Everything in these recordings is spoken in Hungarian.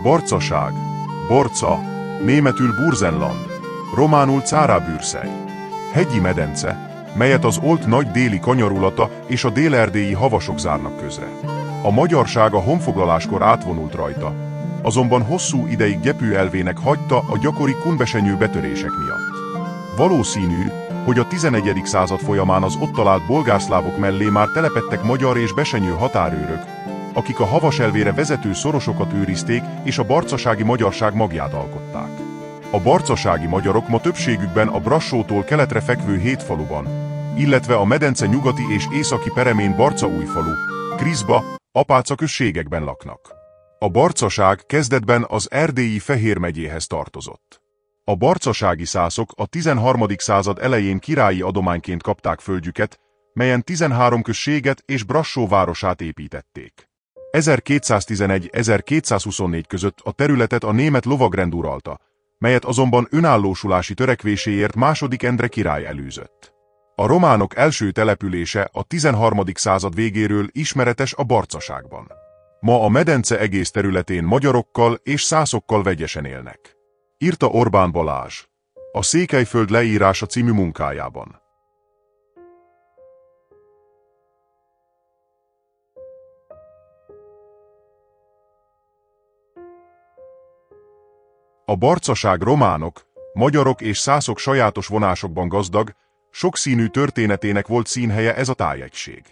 Barcaság, Barca, németül Burzenland, románul Cárabürszely. Hegyi medence, melyet az Olt nagy déli kanyarulata és a délerdélyi havasok zárnak közre. A magyarság a honfoglaláskor átvonult rajta, azonban hosszú ideig gyepőelvének hagyta a gyakori kunbesenyő betörések miatt. Valószínű, hogy a 11. század folyamán az ott talált bolgárszlávok mellé már telepedtek magyar és besenyő határőrök, akik a havaselvére vezető szorosokat őrizték és a barcasági magyarság magját alkották. A barcasági magyarok ma többségükben a Brassótól keletre fekvő 7 faluban, illetve a medence nyugati és északi peremén Barcaújfalu, Kriszba, Apáca községekben laknak. A barcaság kezdetben az erdélyi Fehér megyéhez tartozott. A barcasági szászok a 13. század elején királyi adományként kapták földjüket, melyen 13 községet és Brassó városát építették. 1211-1224 között a területet a német lovagrend uralta, melyet azonban önállósulási törekvéséért II. Endre király elűzött. A románok első települése a 13. század végéről ismeretes a barcaságban. Ma a medence egész területén magyarokkal és szászokkal vegyesen élnek. Írta Orbán Balázs a Székelyföld leírása című munkájában. A barcaság románok, magyarok és szászok sajátos vonásokban gazdag, sokszínű történetének volt színhelye ez a tájegység.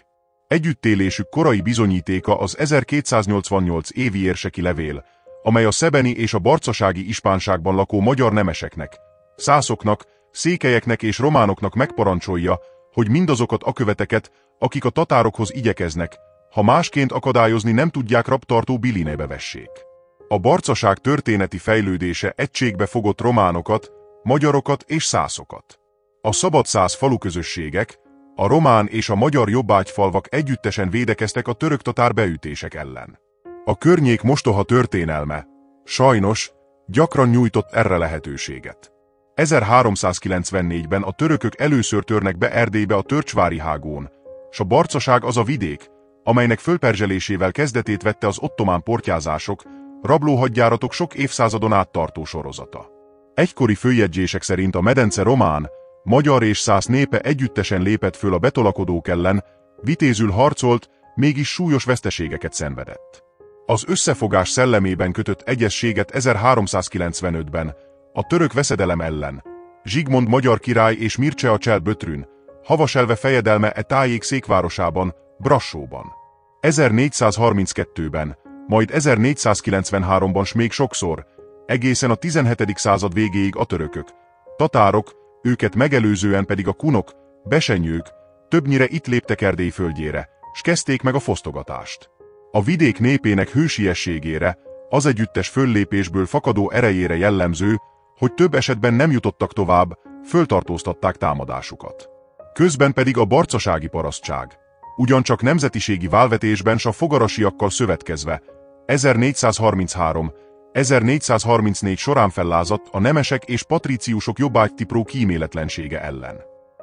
Együttélésük korai bizonyítéka az 1288 évi érseki levél, amely a szebeni és a barcasági ispánságban lakó magyar nemeseknek, szászoknak, székelyeknek és románoknak megparancsolja, hogy mindazokat a követeket, akik a tatárokhoz igyekeznek, ha másként akadályozni nem tudják rabtartó bilinébe vessék. A barcaság történeti fejlődése egységbe fogott románokat, magyarokat és szászokat. A szabadszász faluközösségek, a román és a magyar jobbágyfalvak együttesen védekeztek a török-tatár beütések ellen. A környék mostoha történelme, sajnos, gyakran nyújtott erre lehetőséget. 1394-ben a törökök először törnek be Erdélybe a Törcsvári hágón, s a barcaság az a vidék, amelynek fölperzselésével kezdetét vette az ottomán portyázások, rablóhadjáratok sok évszázadon át tartó sorozata. Egykori főjegyzések szerint a medence román, magyar és szász népe együttesen lépett föl a betolakodók ellen, vitézül harcolt, mégis súlyos veszteségeket szenvedett. Az összefogás szellemében kötött egyezséget 1395-ben, a török veszedelem ellen, Zsigmond magyar király és Mircea Csel Bötrün, havaselve fejedelme e tájék székvárosában, Brassóban. 1432-ben, majd 1493-ban s még sokszor, egészen a 17. század végéig a törökök, tatárok, őket megelőzően pedig a kunok, besenyők, többnyire itt léptek Erdély földjére, s kezdték meg a fosztogatást. A vidék népének hősiességére, az együttes föllépésből fakadó erejére jellemző, hogy több esetben nem jutottak tovább, föltartóztatták támadásukat. Közben pedig a barcasági parasztság, ugyancsak nemzetiségi válvetésben s a fogarasiakkal szövetkezve, 1433-1434 során fellázadt a nemesek és patríciusok jobbágytipró kíméletlensége ellen.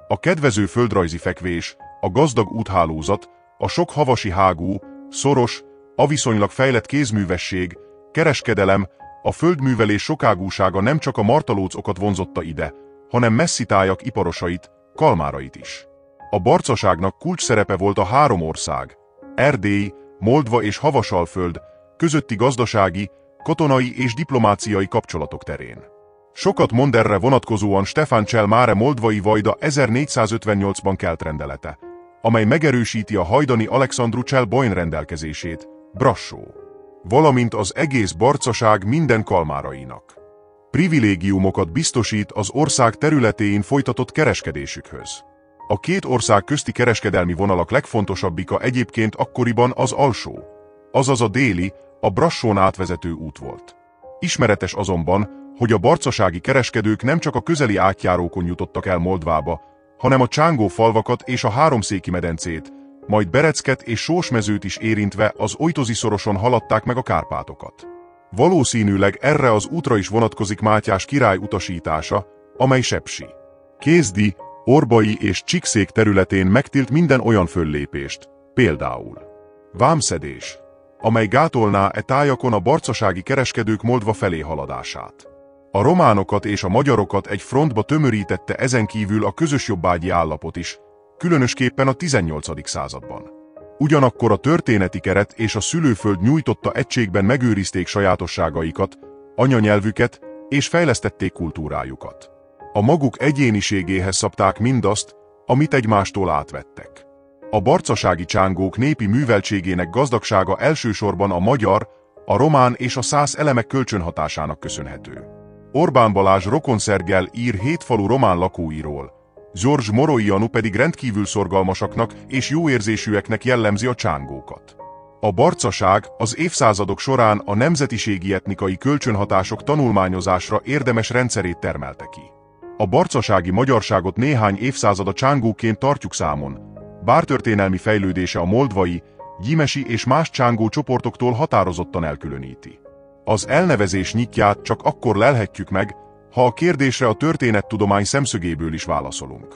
A kedvező földrajzi fekvés, a gazdag úthálózat, a sok havasi hágú, szoros, a viszonylag fejlett kézművesség, kereskedelem, a földművelés sokágúsága nem csak a martalócokat vonzotta ide, hanem messzitájak iparosait, kalmárait is. A barcaságnak kulcsszerepe volt a három ország, Erdély, Moldva és Havasalföld közötti gazdasági, katonai és diplomáciai kapcsolatok terén. Sokat mond erre vonatkozóan Stefán Csel Máre moldvai vajda 1458-ban kelt rendelete, amely megerősíti a hajdani Alexandru Csel Bojn rendelkezését, Brassó, valamint az egész barcaság minden kalmárainak. Privilégiumokat biztosít az ország területén folytatott kereskedésükhöz. A két ország közti kereskedelmi vonalak legfontosabbika egyébként akkoriban az alsó, azaz a déli, a Brassón átvezető út volt. Ismeretes azonban, hogy a barcasági kereskedők nem csak a közeli átjárókon jutottak el Moldvába, hanem a csángó falvakat és a Háromszéki medencét, majd Berecket és Sósmezőt is érintve az Ojtozi szoroson haladták meg a Kárpátokat. Valószínűleg erre az útra is vonatkozik Mátyás király utasítása, amely Sepsi, Kézdi, Orbai és Csíkszék területén megtilt minden olyan föllépést, például vámszedés, amely gátolná e tájakon a barcasági kereskedők Moldva felé haladását. A románokat és a magyarokat egy frontba tömörítette ezen kívül a közös jobbágyi állapot is, különösképpen a 18. században. Ugyanakkor a történeti keret és a szülőföld nyújtotta egységben megőrizték sajátosságaikat, anyanyelvüket és fejlesztették kultúrájukat. A maguk egyéniségéhez szabták mindazt, amit egymástól átvettek. A barcasági csángók népi műveltségének gazdagsága elsősorban a magyar, a román és a szász elemek kölcsönhatásának köszönhető. Orbán Balázs rokonszerggel ír 7 falu román lakóiról, George Moroianu pedig rendkívül szorgalmasaknak és jóérzésűeknek jellemzi a csángókat. A barcaság az évszázadok során a nemzetiségi etnikai kölcsönhatások tanulmányozásra érdemes rendszerét termelte ki. A barcasági magyarságot néhány évszázada csángóként tartjuk számon, bár történelmi fejlődése a moldvai, gyimesi és más csángó csoportoktól határozottan elkülöníti. Az elnevezés nyitját csak akkor lelhetjük meg, ha a kérdésre a történettudomány szemszögéből is válaszolunk.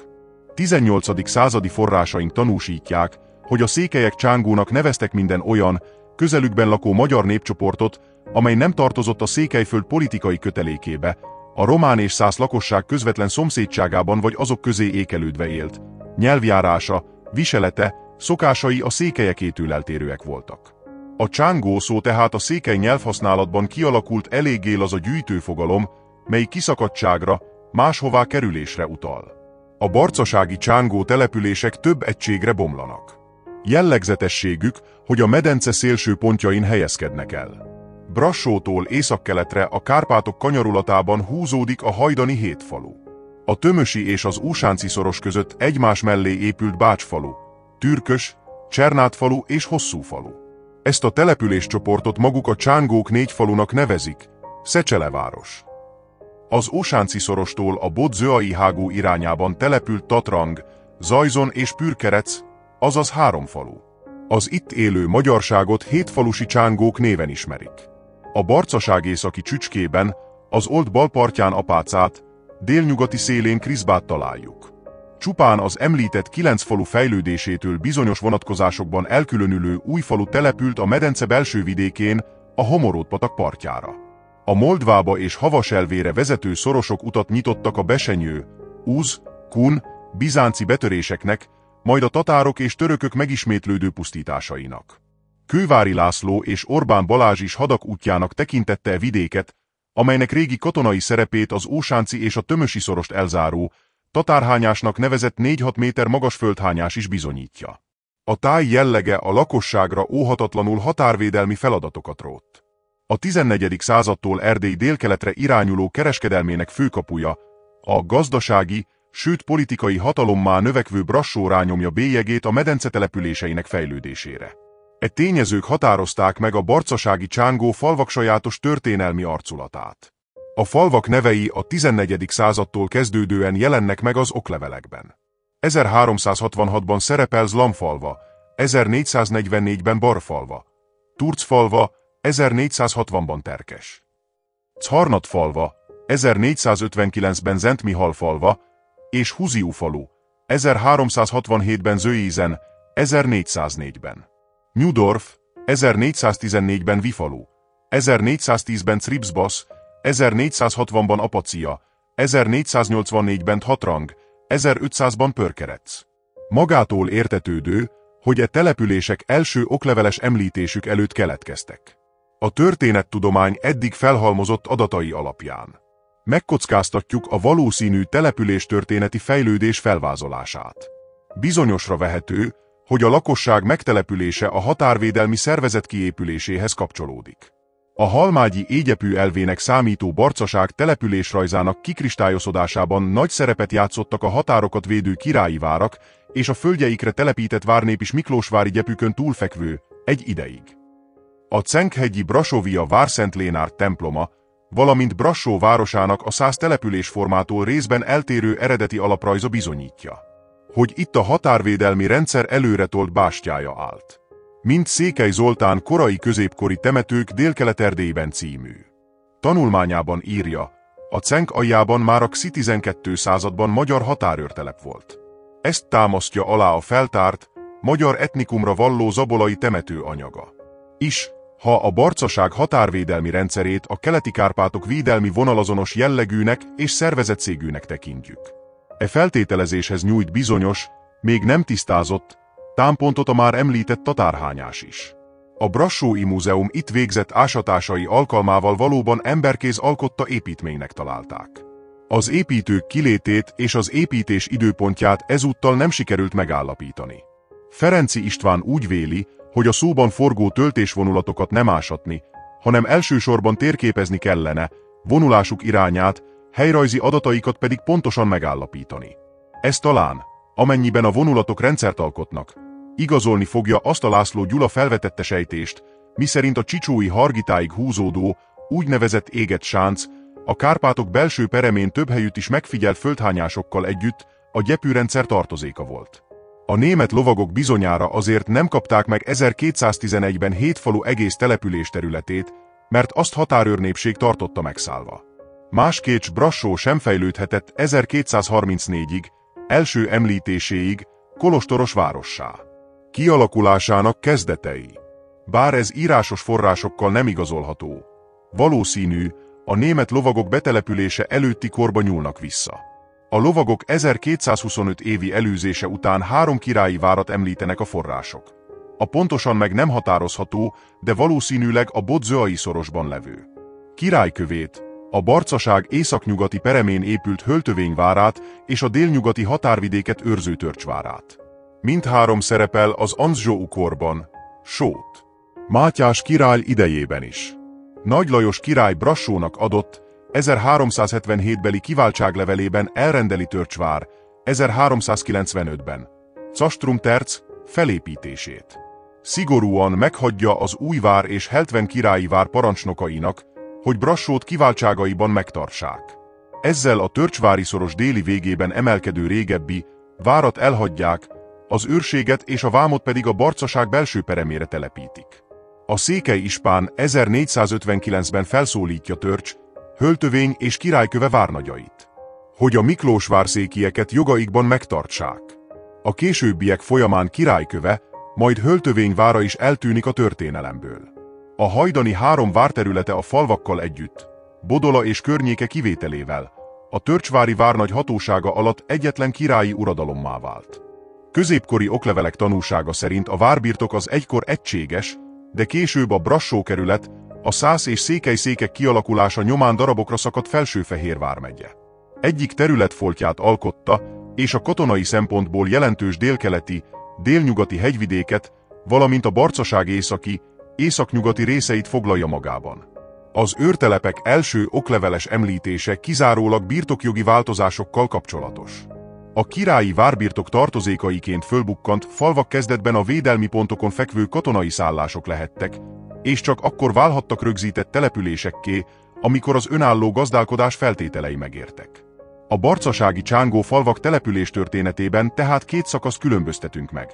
18. századi forrásaink tanúsítják, hogy a székelyek csángónak neveztek minden olyan, közelükben lakó magyar népcsoportot, amely nem tartozott a Székelyföld politikai kötelékébe, a román és szász lakosság közvetlen szomszédságában vagy azok közé ékelődve élt. Nyelvjárása, viselete, szokásai a székelyekétől eltérőek voltak. A csángó szó tehát a székely nyelvhasználatban kialakult eléggé laza gyűjtőfogalom, mely kiszakadtságra, máshová kerülésre utal. A barcasági csángó települések több egységre bomlanak. Jellegzetességük, hogy a medence szélső pontjain helyezkednek el. Brassótól északkeletre a Kárpátok kanyarulatában húzódik a hajdani 7 falu. A Tömösi és az Úsánci szoros között egymás mellé épült Bács-falu, Türkös, Csernát-falu és Hosszú-falu. Ezt a településcsoportot maguk a csángók 4 falunak nevezik, Szecseleváros. Az Ósánci szorostól a Bodzöai hágó irányában települt Tatrang, Zajzon és Pürkerec, azaz 3 falu. Az itt élő magyarságot 7 falusi csángók néven ismerik. A barcaság északi csücskében, az Old bal partján Apácát, délnyugati szélén Kriszbát találjuk. Csupán az említett 9 falu fejlődésétől bizonyos vonatkozásokban elkülönülő új falu települt a medence belső vidékén, a Homoród-patak partjára. A Moldvába és Havaselvére vezető szorosok utat nyitottak a besenyő, Úz, Kun, bizánci betöréseknek, majd a tatárok és törökök megismétlődő pusztításainak. Kővári László és Orbán Balázs is hadak útjának tekintette e vidéket, amelynek régi katonai szerepét az ósánci és a tömösi szorost elzáró, tatárhányásnak nevezett 4-6 méter magas földhányás is bizonyítja. A táj jellege a lakosságra óhatatlanul határvédelmi feladatokat rótt. A 14. századtól Erdély délkeletre irányuló kereskedelmének főkapuja, a gazdasági, sőt politikai hatalommá növekvő Brassó rányomja bélyegét a medence településeinek fejlődésére. E tényezők határozták meg a barcasági csángó falvak sajátos történelmi arculatát. A falvak nevei a 14. századtól kezdődően jelennek meg az oklevelekben. 1366-ban szerepel Zlamfalva, 1444-ben Barfalva, Turcfalva, 1460-ban Terkes. Czarnatfalva, 1459-ben Zentmihalfalva és Huziufalu, 1367-ben Zöízen, 1404-ben. Nyudorf, 1414-ben Vifalu, 1410-ben Cribsbasz, 1460-ban Apacia, 1484-ben Thatrang, 1500-ban Pörkerec. Magától értetődő, hogy e települések első okleveles említésük előtt keletkeztek. A történettudomány eddig felhalmozott adatai alapján megkockáztatjuk a valószínű településtörténeti fejlődés felvázolását. Bizonyosra vehető, hogy a lakosság megtelepülése a határvédelmi szervezet kiépüléséhez kapcsolódik. A halmágyi égyepű elvének számító barcaság településrajzának kikristályosodásában nagy szerepet játszottak a határokat védő királyi várak és a földjeikre telepített várnép is Miklósvári gyepükön túlfekvő, egy ideig. A cenkhegyi Brassóvia Várszent Lénárd temploma, valamint Brassó városának a szász településformától részben eltérő eredeti alaprajza bizonyítja, hogy itt a határvédelmi rendszer előretolt bástyája állt. Mint Székely Zoltán korai középkori temetők Délkelet-Erdélyben című tanulmányában írja, a cenk aljában már a X-12. században magyar határőrtelep volt. Ezt támasztja alá a feltárt, magyar etnikumra valló zabolai temető anyaga. is, ha a Barcaság határvédelmi rendszerét a Keleti-Kárpátok védelmi vonalazonos jellegűnek és szervezettségűnek tekintjük. E feltételezéshez nyújt bizonyos, még nem tisztázott, támpontot a már említett tatárhányás is. A Brassói Múzeum itt végzett ásatásai alkalmával valóban emberkéz alkotta építménynek találták. Az építők kilétét és az építés időpontját ezúttal nem sikerült megállapítani. Ferenczy István úgy véli, hogy a szóban forgó töltésvonulatokat nem ásatni, hanem elsősorban térképezni kellene, vonulásuk irányát, helyrajzi adataikat pedig pontosan megállapítani. Ez talán, amennyiben a vonulatok rendszert alkotnak, igazolni fogja azt a László Gyula felvetette sejtést, miszerint a csicsói Hargitáig húzódó, úgynevezett égett sánc, a Kárpátok belső peremén több helyütt is megfigyelt földhányásokkal együtt a gyepűrendszer tartozéka volt. A német lovagok bizonyára azért nem kapták meg 1211-ben 7 falu egész település területét, mert azt határőrnépség tartotta megszállva. Másképp Brassó sem fejlődhetett 1234-ig, első említéséig, kolostoros várossá. Kialakulásának kezdetei. Bár ez írásos forrásokkal nem igazolható, valószínű, a német lovagok betelepülése előtti korba nyúlnak vissza. A lovagok 1225 évi elűzése után 3 királyi várat említenek a források. A pontosan meg nem határozható, de valószínűleg a Bodzöai szorosban levő Királykövét, a Barcaság északnyugati peremén épült Höltövényvárát és a délnyugati határvidéket őrző Törcsvárát. Mindhárom szerepel az Anzsó-korban, sőt, Mátyás király idejében is. Nagy Lajos király Brassónak adott, 1377-beli kiváltságlevelében elrendeli Törcsvár, 1395-ben, Castrum terc felépítését. Szigorúan meghagyja az Újvár és Heltven királyi vár parancsnokainak, hogy Brassót kiváltságaiban megtartsák. Ezzel a Törcsvári szoros déli végében emelkedő régebbi várat elhagyják, az őrséget és a vámot pedig a Barcaság belső peremére telepítik. A székely ispán 1459-ben felszólítja Törcs, Höltövény és Királyköve várnagyait, hogy a Miklós várszékieket jogaikban megtartsák. A későbbiek folyamán Királyköve, majd Höltövény vára is eltűnik a történelemből. A hajdani 3 várterülete a falvakkal együtt, Bodola és környéke kivételével, a törcsvári várnagy hatósága alatt egyetlen királyi uradalommá vált. Középkori oklevelek tanúsága szerint a várbirtok az egykor egységes, de később a Brassó kerület, a Szász és Székely székek kialakulása nyomán darabokra szakadt Felsőfehér vármegye egyik területfoltját alkotta, és a katonai szempontból jelentős délkeleti, délnyugati hegyvidéket, valamint a Barcaság északi, északnyugati részeit foglalja magában. Az őrtelepek első okleveles említése kizárólag birtokjogi változásokkal kapcsolatos. A királyi várbirtok tartozékaiként fölbukkant falvak kezdetben a védelmi pontokon fekvő katonai szállások lehettek, és csak akkor válhattak rögzített településekké, amikor az önálló gazdálkodás feltételei megértek. A barcasági csángó falvak település történetében tehát 2 szakaszt különböztetünk meg.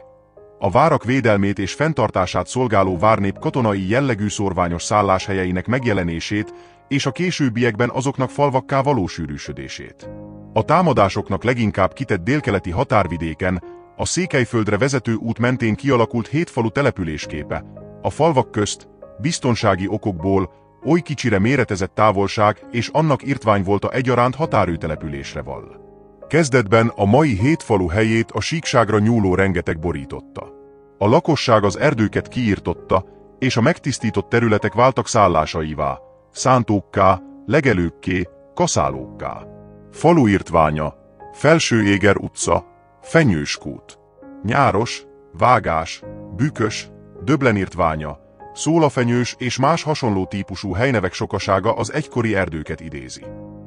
A várak védelmét és fenntartását szolgáló várnép katonai jellegű szórványos szálláshelyeinek megjelenését és a későbbiekben azoknak falvakká való sűrűsödését. A támadásoknak leginkább kitett délkeleti határvidéken, a Székelyföldre vezető út mentén kialakult 7 falu településképe, a falvak közt, biztonsági okokból, oly kicsire méretezett távolság és annak irtványvolta egyaránt határőtelepülésre vall. Kezdetben a mai 7 falu helyét a síkságra nyúló rengeteg borította. A lakosság az erdőket kiirtotta, és a megtisztított területek váltak szállásaivá, szántókká, legelőkké, kaszálókká. Faluirtványa: Felső-Éger utca, Fenyőskút. Nyáros, Vágás, Bükös, Döblenirtványa, Szólafenyős és más hasonló típusú helynevek sokasága az egykori erdőket idézi.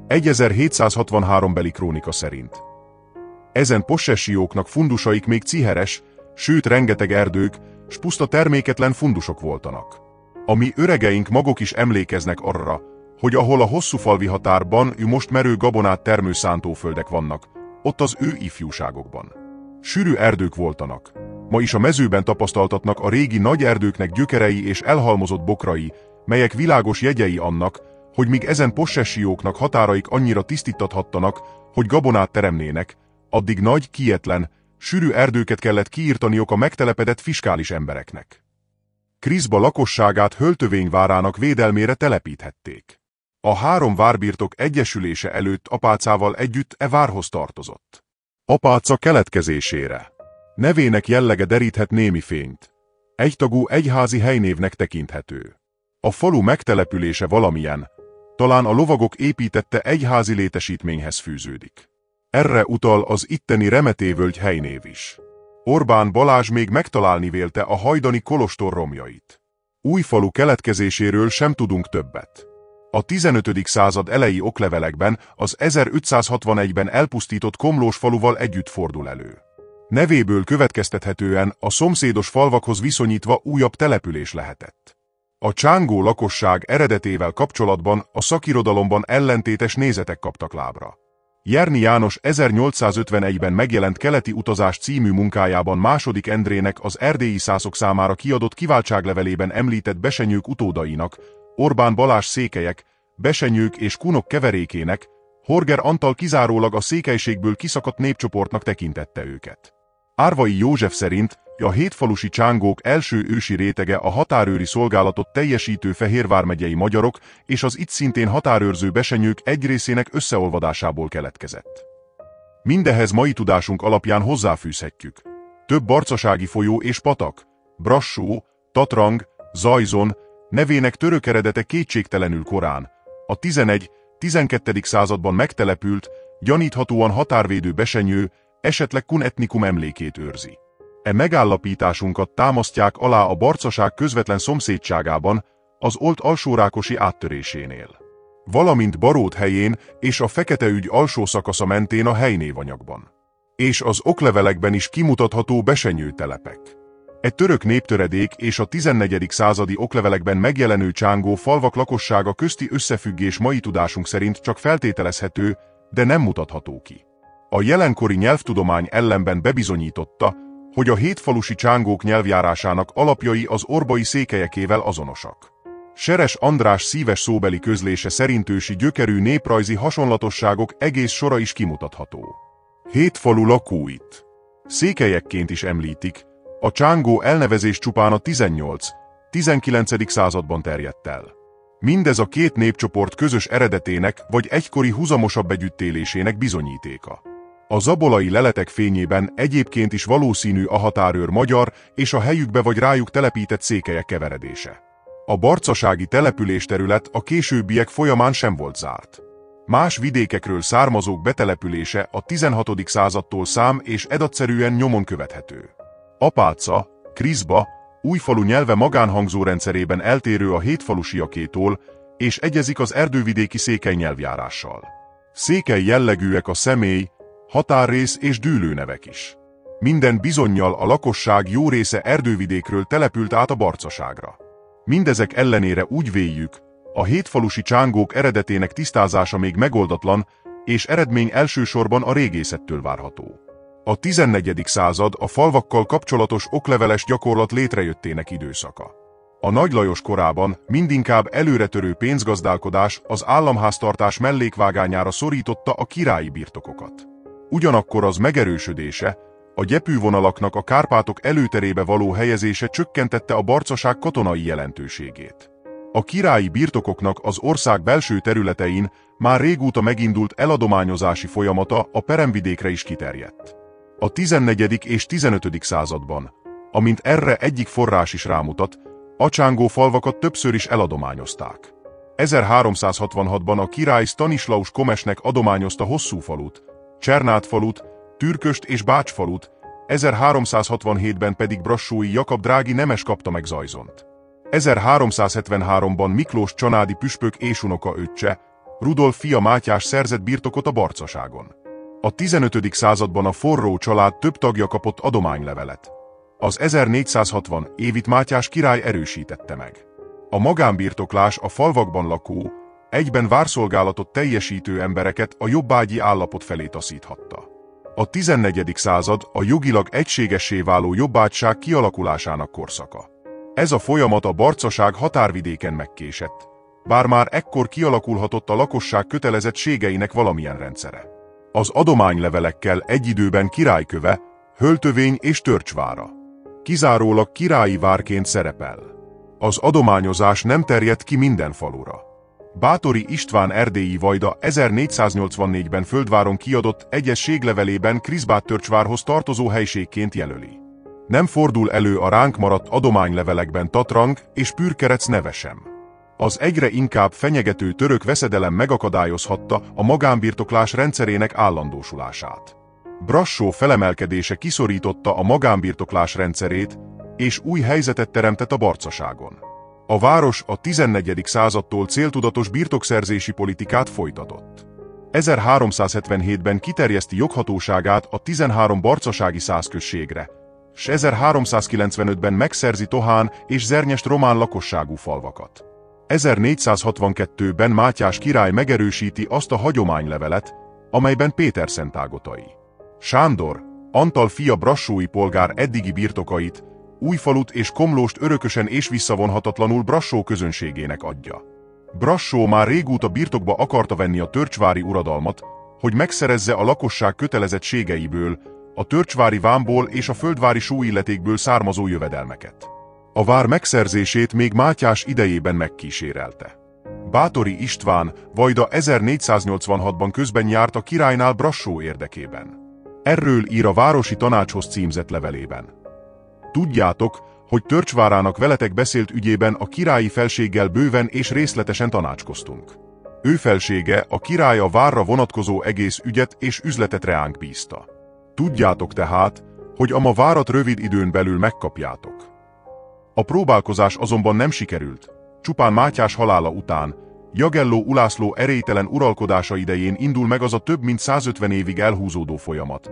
1763 beli krónika szerint. Ezen possessióknak fundusaik még ciheres, sőt rengeteg erdők, s puszta terméketlen fundusok voltanak. A mi öregeink maguk is emlékeznek arra, hogy ahol a hosszúfalvi határban most merő gabonát termő szántóföldek vannak, ott az ő ifjúságokban sűrű erdők voltanak. Ma is a mezőben tapasztaltatnak a régi nagy erdőknek gyökerei és elhalmozott bokrai, melyek világos jegyei annak, hogy míg ezen possessióknak határaik annyira tisztítathattanak, hogy gabonát teremnének, addig nagy, kietlen, sűrű erdőket kellett kiirtaniok a megtelepedett fiskális embereknek. Kriszba lakosságát Höltövény várának védelmére telepíthették. A 3 várbirtok egyesülése előtt apácával együtt e várhoz tartozott. Apáca keletkezésére. Nevének jellege deríthet némi fényt. Egytagú egyházi helynévnek tekinthető. A falu megtelepülése valamilyen, talán a lovagok építette egyházi létesítményhez fűződik. Erre utal az itteni Remetévölgy helynév is. Orbán Balázs még megtalálni vélte a hajdani kolostor romjait. Újfalu keletkezéséről sem tudunk többet. A 15. század elejé oklevelekben az 1561-ben elpusztított Komlós faluval együtt fordul elő. Nevéből következtethetően a szomszédos falvakhoz viszonyítva újabb település lehetett. A csángó lakosság eredetével kapcsolatban a szakirodalomban ellentétes nézetek kaptak lábra. Jerni János 1851-ben megjelent Keleti utazás című munkájában II. Endrének az erdélyi szászok számára kiadott kiváltságlevelében említett besenyők utódainak, Orbán Balázs székelyek, besenyők és kunok keverékének, Horger Antal kizárólag a székelységből kiszakadt népcsoportnak tekintette őket. Árvai József szerint a hétfalusi csángók első ősi rétege a határőri szolgálatot teljesítő Fehér vármegyei magyarok és az itt szintén határőrző besenyők egy részének összeolvadásából keletkezett. Mindehez mai tudásunk alapján hozzáfűzhetjük. Több barcasági folyó és patak, Brassó, Tatrang, Zajzon nevének török eredete kétségtelenül korán, a 11.-12. században megtelepült, gyaníthatóan határvédő besenyő, esetleg kun etnikum emlékét őrzi. E megállapításunkat támasztják alá a barcaság közvetlen szomszédságában, az Olt alsórákosi áttörésénél. Valamint Barót helyén és a Feketeügy alsó szakasza mentén a helynévanyagban. És az oklevelekben is kimutatható besenyő telepek. E török néptöredék és a 14. századi oklevelekben megjelenő csángó falvak lakossága közti összefüggés mai tudásunk szerint csak feltételezhető, de nem mutatható ki. A jelenkori nyelvtudomány ellenben bebizonyította, hogy a hétfalusi csángók nyelvjárásának alapjai az orbai székelyekével azonosak. Seres András szíves szóbeli közlése szerint ősi gyökerű néprajzi hasonlatosságok egész sora is kimutatható. Hétfalu lakóit székelyekként is említik, a csángó elnevezés csupán a 18.-19. században terjedt el. Mindez a két népcsoport közös eredetének vagy egykori huzamosabb együttélésének bizonyítéka. A zabolai leletek fényében egyébként is valószínű a határőr magyar és a helyükbe vagy rájuk telepített székelyek keveredése. A barcasági településterület a későbbiek folyamán sem volt zárt. Más vidékekről származók betelepülése a 16. századtól és edatszerűen nyomon követhető. Apáca, Kriszba, Újfalu nyelve magánhangzórendszerében eltérő a hétfalusiakétól, és egyezik az erdővidéki székely nyelvjárással. Székely jellegűek a személy, határrész és dűlőnevek is. Minden bizonnyal a lakosság jó része erdővidékről települt át a barcaságra. Mindezek ellenére úgy véljük, a hétfalusi csángók eredetének tisztázása még megoldatlan, és eredmény elsősorban a régészettől várható. A 14. század a falvakkal kapcsolatos okleveles gyakorlat létrejöttének időszaka. A Nagy Lajos korában mindinkább előretörő pénzgazdálkodás az államháztartás mellékvágányára szorította a királyi birtokokat. Ugyanakkor az megerősödése, a gyepűvonalaknak a Kárpátok előterébe való helyezése csökkentette a barcaság katonai jelentőségét. A királyi birtokoknak az ország belső területein már régóta megindult eladományozási folyamata a peremvidékre is kiterjedt. A 14. és 15. században, amint erre egyik forrás is rámutat, a csángó falvakat többször is eladományozták. 1366-ban a király Stanislaus Komesnek adományozta Hosszúfalut, Csernátfalut, Türköst és Bácsfalut, 1367-ben pedig brassói Jakab drági nemes kapta meg Zajzont. 1373-ban Miklós csanádi püspök és unoka öccse, Rudolf fia Mátyás szerzett birtokot a barcaságon. A 15. században a Forró család több tagja kapott adománylevelet. Az 1460 évit Mátyás király erősítette meg. A magánbirtoklás a falvakban lakó, egyben várszolgálatot teljesítő embereket a jobbágyi állapot felé taszíthatta. A 14. század a jogilag egységessé váló jobbágyság kialakulásának korszaka. Ez a folyamat a barcaság határvidéken megkésett, bár már ekkor kialakulhatott a lakosság kötelezettségeinek valamilyen rendszere. Az adománylevelekkel egy időben Királyköve, Höltövény és Törcsvára. Kizárólag királyi várként szerepel. Az adományozás nem terjedt ki minden falura. Báthori István erdélyi vajda 1484-ben Földváron kiadott egyes séglevelében Kriszbát-Törcsvárhoz tartozó helységként jelöli. Nem fordul elő a ránk maradt adománylevelekben Tatrang és Pürkerec neve sem. Az egyre inkább fenyegető török veszedelem megakadályozhatta a magánbirtoklás rendszerének állandósulását. Brassó felemelkedése kiszorította a magánbirtoklás rendszerét, és új helyzetet teremtett a Barcaságon. A város a 14. századtól céltudatos birtokszerzési politikát folytatott. 1377-ben kiterjeszti joghatóságát a 13 barcasági százközségre, s 1395-ben megszerzi Tohán és Zernyest román lakosságú falvakat. 1462-ben Mátyás király megerősíti azt a hagyománylevelet, amelyben Péter szentágotai. Sándor, Antal fia brassói polgár eddigi birtokait, Újfalut és Komlóst örökösen és visszavonhatatlanul Brassó közönségének adja. Brassó már régóta birtokba akarta venni a törcsvári uradalmat, hogy megszerezze a lakosság kötelezettségeiből, a törcsvári vámból és a földvári sóilletékből származó jövedelmeket. A vár megszerzését még Mátyás idejében megkísérelte. Báthori István vajda 1486-ban közben járt a királynál Brassó érdekében. Erről ír a városi tanácshoz címzett levelében. Tudjátok, hogy Törcsvárának veletek beszélt ügyében a királyi felséggel bőven és részletesen tanácskoztunk. Ő felsége, a király a várra vonatkozó egész ügyet és üzletet reánk bízta. Tudjátok tehát, hogy a ma várat rövid időn belül megkapjátok. A próbálkozás azonban nem sikerült, csupán Mátyás halála után, Jagelló Ulászló erélytelen uralkodása idején indul meg az a több mint 150 évig elhúzódó folyamat,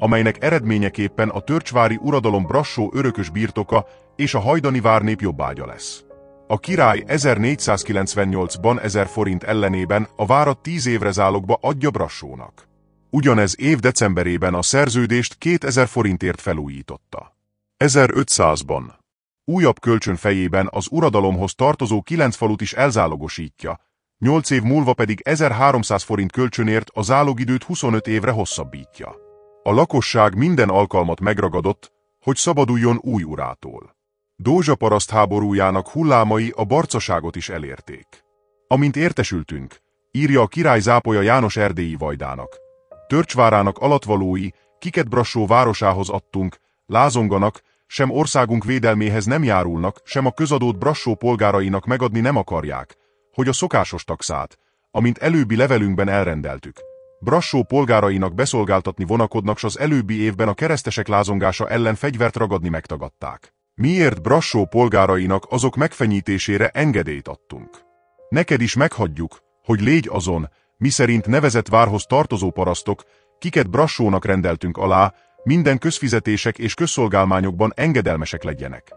amelynek eredményeképpen a törcsvári uradalom Brassó örökös birtoka és a hajdani várnép jobbágya lesz. A király 1498-ban 1000 forint ellenében a várat 10 évre zálogba adja Brassónak. Ugyanez év decemberében a szerződést 2000 forintért felújította. 1500-ban újabb kölcsön fejében az uradalomhoz tartozó 9 falut is elzálogosítja, 8 év múlva pedig 1300 forint kölcsönért a zálogidőt 25 évre hosszabbítja. A lakosság minden alkalmat megragadott, hogy szabaduljon új urától. Dózsa paraszt háborújának hullámai a barcaságot is elérték. Amint értesültünk, írja a király zápolya János erdélyi vajdának, Törcsvárának alatvalói, kiket Brassó városához adtunk, lázonganak, sem országunk védelméhez nem járulnak, sem a közadót Brassó polgárainak megadni nem akarják, hogy a szokásos taxát, amint előbbi levelünkben elrendeltük, Brassó polgárainak beszolgáltatni vonakodnak, s az előbbi évben a keresztesek lázongása ellen fegyvert ragadni megtagadták. Miért Brassó polgárainak azok megfenyítésére engedélyt adtunk? Neked is meghagyjuk, hogy légy azon, miszerint nevezett várhoz tartozó parasztok, kiket Brassónak rendeltünk alá, minden közfizetések és közszolgálmányokban engedelmesek legyenek.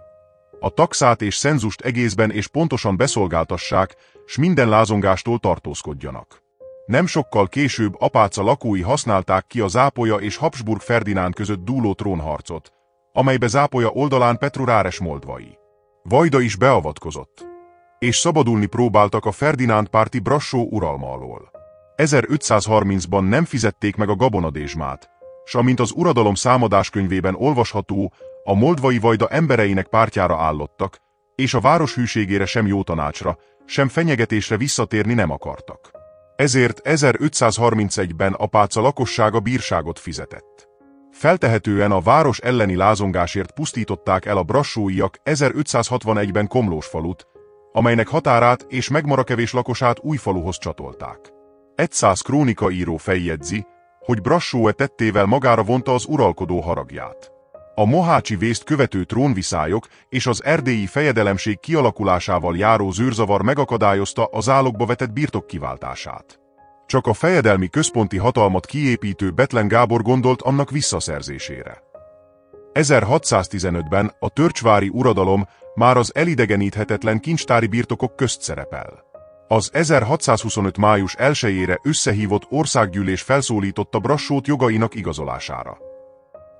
A taxát és szenzust egészben és pontosan beszolgáltassák, s minden lázongástól tartózkodjanak. Nem sokkal később Apáca lakói használták ki a Zápolya és Habsburg Ferdinánd között dúló trónharcot, amelybe Zápolya oldalán Petru Ráres moldvai. Vajda is beavatkozott, és szabadulni próbáltak a Ferdinánd párti Brassó uralma alól. 1530-ban nem fizették meg a gabonadézsmát, s amint az uradalom számadáskönyvében olvasható, a moldvai vajda embereinek pártjára állottak, és a város hűségére sem jó tanácsra, sem fenyegetésre visszatérni nem akartak. Ezért 1531-ben Apáca lakossága bírságot fizetett. Feltehetően a város elleni lázongásért pusztították el a brassóiak 1561-ben Komlósfalut, amelynek határát és megmarakevés lakosát Újfaluhoz csatolták. 100 krónikaíró feljegyzi, hogy Brassó tettével magára vonta az uralkodó haragját. A mohácsi vészt követő trónviszályok és az erdélyi fejedelemség kialakulásával járó zűrzavar megakadályozta a zálogba vetett birtok kiváltását. Csak a fejedelmi központi hatalmat kiépítő Bethlen Gábor gondolt annak visszaszerzésére. 1615-ben a törcsvári uradalom már az elidegeníthetetlen kincstári birtokok közt szerepel. Az 1625. május 1-ére összehívott országgyűlés felszólította Brassót jogainak igazolására.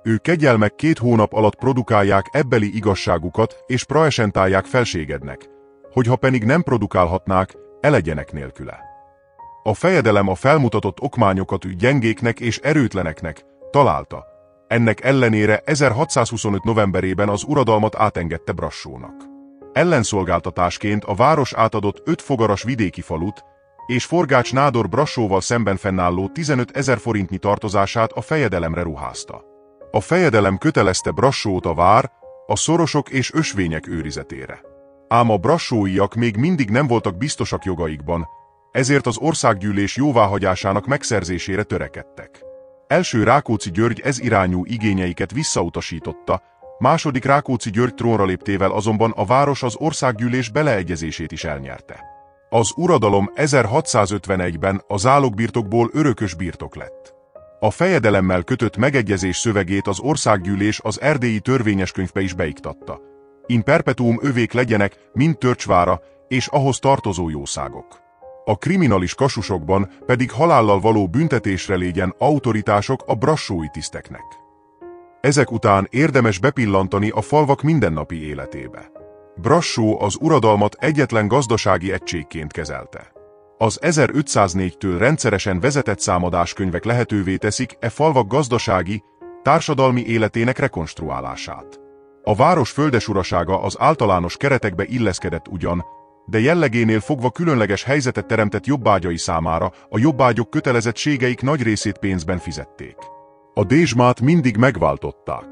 Ő kegyelmek 2 hónap alatt produkálják ebbeli igazságukat és praesentálják felségednek, hogyha pedig nem produkálhatnák, elegyenek nélküle. A fejedelem a felmutatott okmányokat gyengéknek és erőtleneknek találta, ennek ellenére 1625. novemberében az uradalmat átengedte Brassónak. Ellenszolgáltatásként a város átadott 5 fogaras vidéki falut, és Forgács nádor Brassóval szemben fennálló 15 000 forintnyi tartozását a fejedelemre ruházta. A fejedelem kötelezte Brassót a vár, a szorosok és ösvények őrizetére. Ám a brassóiak még mindig nem voltak biztosak jogaikban, ezért az országgyűlés jóváhagyásának megszerzésére törekedtek. Első Rákóczi György ez irányú igényeiket visszautasította, második Rákóczi György trónra léptével azonban a város az országgyűlés beleegyezését is elnyerte. Az uradalom 1651-ben a zálogbirtokból örökös birtok lett. A fejedelemmel kötött megegyezés szövegét az országgyűlés az erdélyi törvényeskönyvbe is beiktatta. In perpetuum övék legyenek mind Törcsvára és ahhoz tartozó jószágok. A kriminalis kasusokban pedig halállal való büntetésre légyen autoritások a brassói tiszteknek. Ezek után érdemes bepillantani a falvak mindennapi életébe. Brassó az uradalmat egyetlen gazdasági egységként kezelte. Az 1504-től rendszeresen vezetett számadáskönyvek lehetővé teszik e falvak gazdasági, társadalmi életének rekonstruálását. A város földesurasága az általános keretekbe illeszkedett ugyan, de jellegénél fogva különleges helyzetet teremtett jobbágyai számára a jobbágyok kötelezettségeik nagy részét pénzben fizették. A dézsmát mindig megváltották.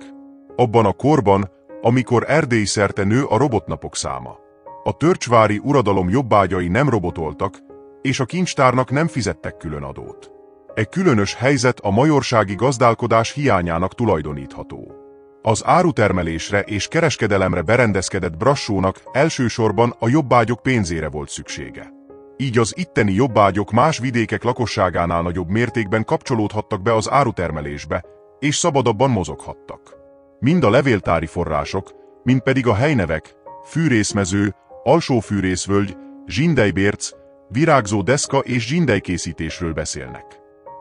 Abban a korban, amikor Erdély szerte nő a robotnapok száma. A törcsvári uradalom jobbágyai nem robotoltak, és a kincstárnak nem fizettek külön adót. E különös helyzet a majorsági gazdálkodás hiányának tulajdonítható. Az árutermelésre és kereskedelemre berendezkedett Brassónak elsősorban a jobbágyok pénzére volt szüksége. Így az itteni jobbágyok más vidékek lakosságánál nagyobb mértékben kapcsolódhattak be az árutermelésbe, és szabadabban mozoghattak. Mind a levéltári források, mind pedig a helynevek, Fűrészmező, Alsófűrészvölgy, Zsindelybérc, virágzó deszka és zsindelykészítésről beszélnek.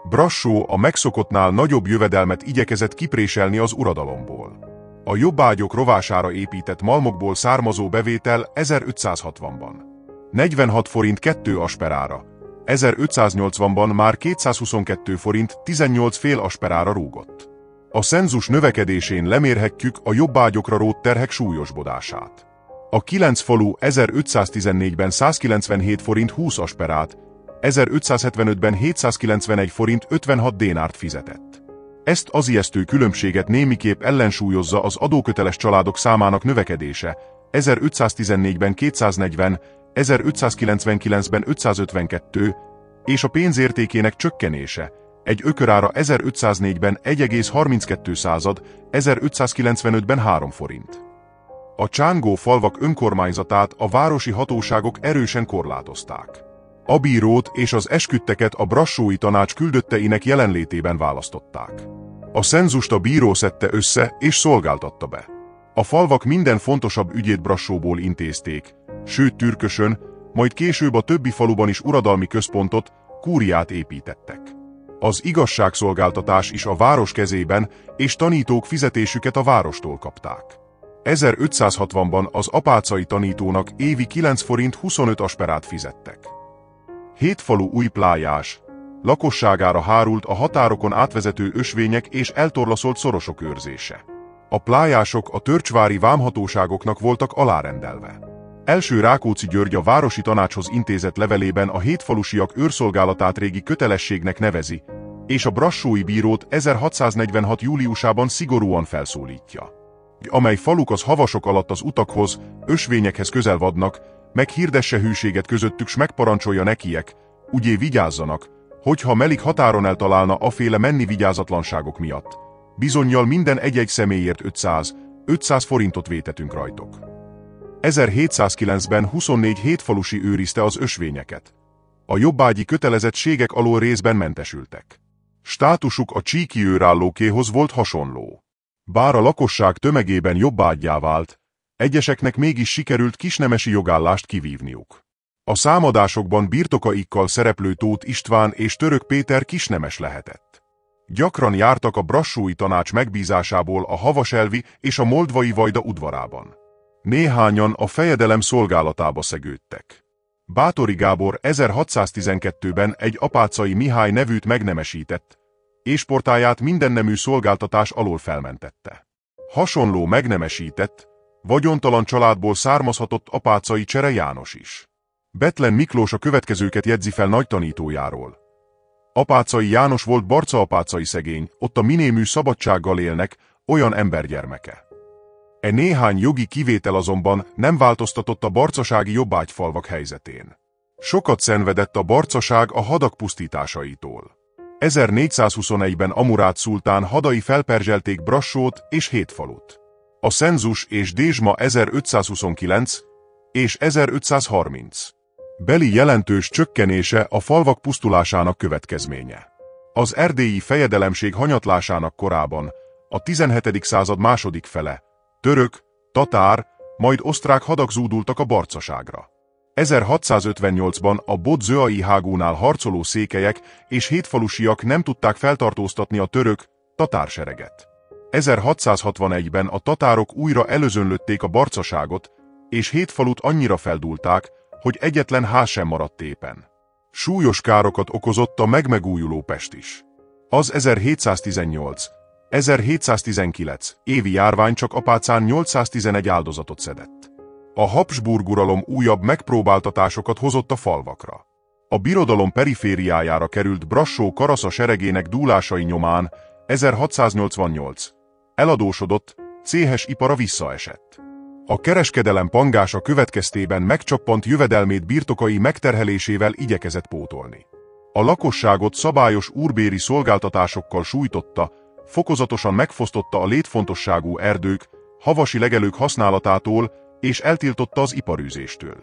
Brassó a megszokottnál nagyobb jövedelmet igyekezett kipréselni az uradalomból. A jobbágyok rovására épített malmokból származó bevétel 1560-ban 46 forint 2 asperára, 1580-ban már 222 forint 18 fél asperára rúgott. A szenzus növekedésén lemérhetjük a jobbágyokra rótt terhek súlyosbodását. A 9 falu 1514-ben 197 forint 20 asperát, 1575-ben 791 forint 56 dénárt fizetett. Ezt az ijesztő különbséget némiképp ellensúlyozza az adóköteles családok számának növekedése, 1514-ben 240, 1599-ben 552, és a pénzértékének csökkenése, egy ökörára 1504-ben 1,32, 1595-ben 3 forint. A csángó falvak önkormányzatát a városi hatóságok erősen korlátozták. A bírót és az esküdteket a brassói tanács küldötteinek jelenlétében választották. A szenzust a bíró szedte össze és szolgáltatta be. A falvak minden fontosabb ügyét Brassóból intézték, sőt Türkösön, majd később a többi faluban is uradalmi központot, kúriát építettek. Az igazságszolgáltatás is a város kezében, és tanítók fizetésüket a várostól kapták. 1560-ban az apácai tanítónak évi 9 forint 25 asperát fizettek. 7 falu új plájás, lakosságára hárult a határokon átvezető ösvények és eltorlaszolt szorosok őrzése. A plájások a törcsvári vámhatóságoknak voltak alárendelve. Első Rákóczi György a városi tanácshoz intézett levelében a hétfalusiak őrszolgálatát régi kötelességnek nevezi, és a brassói bírót 1646. júliusában szigorúan felszólítja. Amely faluk az havasok alatt az utakhoz, ösvényekhez közel vadnak, meg hirdesse hűséget közöttük s megparancsolja nekiek, ügyé vigyázzanak, hogyha melik határon eltalálna aféle menni vigyázatlanságok miatt. Bizonnyal minden egy-egy személyért 500 forintot vétetünk rajtok. 1709-ben 24 hétfalusi őrizte az ösvényeket. A jobbágyi kötelezettségek alól részben mentesültek. Státusuk a csíki őrállókéhoz volt hasonló. Bár a lakosság tömegében jobbággyá vált, egyeseknek mégis sikerült kisnemesi jogállást kivívniuk. A számadásokban birtokaikkal szereplő Tóth István és Török Péter kisnemes lehetett. Gyakran jártak a brassói tanács megbízásából a havaselvi és a moldvai vajda udvarában. Néhányan a fejedelem szolgálatába szegődtek. Báthori Gábor 1612-ben egy apácai Mihály nevűt megnemesített, és portáját mindennemű szolgáltatás alól felmentette. Hasonló megnemesített, Vagyontalan családból származhatott Apáczai Csere János is. Bethlen Miklós a következőket jegyzi fel nagytanítójáról. Apáczai János volt barcaapáczai szegény, ott a minémű szabadsággal élnek, olyan embergyermeke. E néhány jogi kivétel azonban nem változtatott a barcasági jobbágyfalvak helyzetén. Sokat szenvedett a barcaság a hadak pusztításaitól. 1421-ben Amurát szultán hadai felperzselték Brassót és 7 falut. A szenzus és dézsma 1529 és 1530 beli jelentős csökkenése a falvak pusztulásának következménye. Az erdélyi fejedelemség hanyatlásának korában, a 17. század második fele, török, tatár, majd osztrák hadak zúdultak a barcaságra. 1658-ban a Bodzöai hágónál harcoló székelyek és hétfalusiak nem tudták feltartóztatni a török, tatár sereget. 1661-ben a tatárok újra elözönlötték a barcaságot, és 7 falut annyira feldúlták, hogy egyetlen ház sem maradt épen. Súlyos károkat okozott a megmegújuló Pest is. Az 1718-1719 évi járvány csak Apáczán 811 áldozatot szedett. A Habsburg uralom újabb megpróbáltatásokat hozott a falvakra. A birodalom perifériájára került Brassó-Karasza seregének dúlásai nyomán 1688 eladósodott, céhes ipara visszaesett. A kereskedelem pangása következtében megcsappant jövedelmét birtokai megterhelésével igyekezett pótolni. A lakosságot szabályos úrbéri szolgáltatásokkal sújtotta, fokozatosan megfosztotta a létfontosságú erdők, havasi legelők használatától és eltiltotta az iparűzéstől.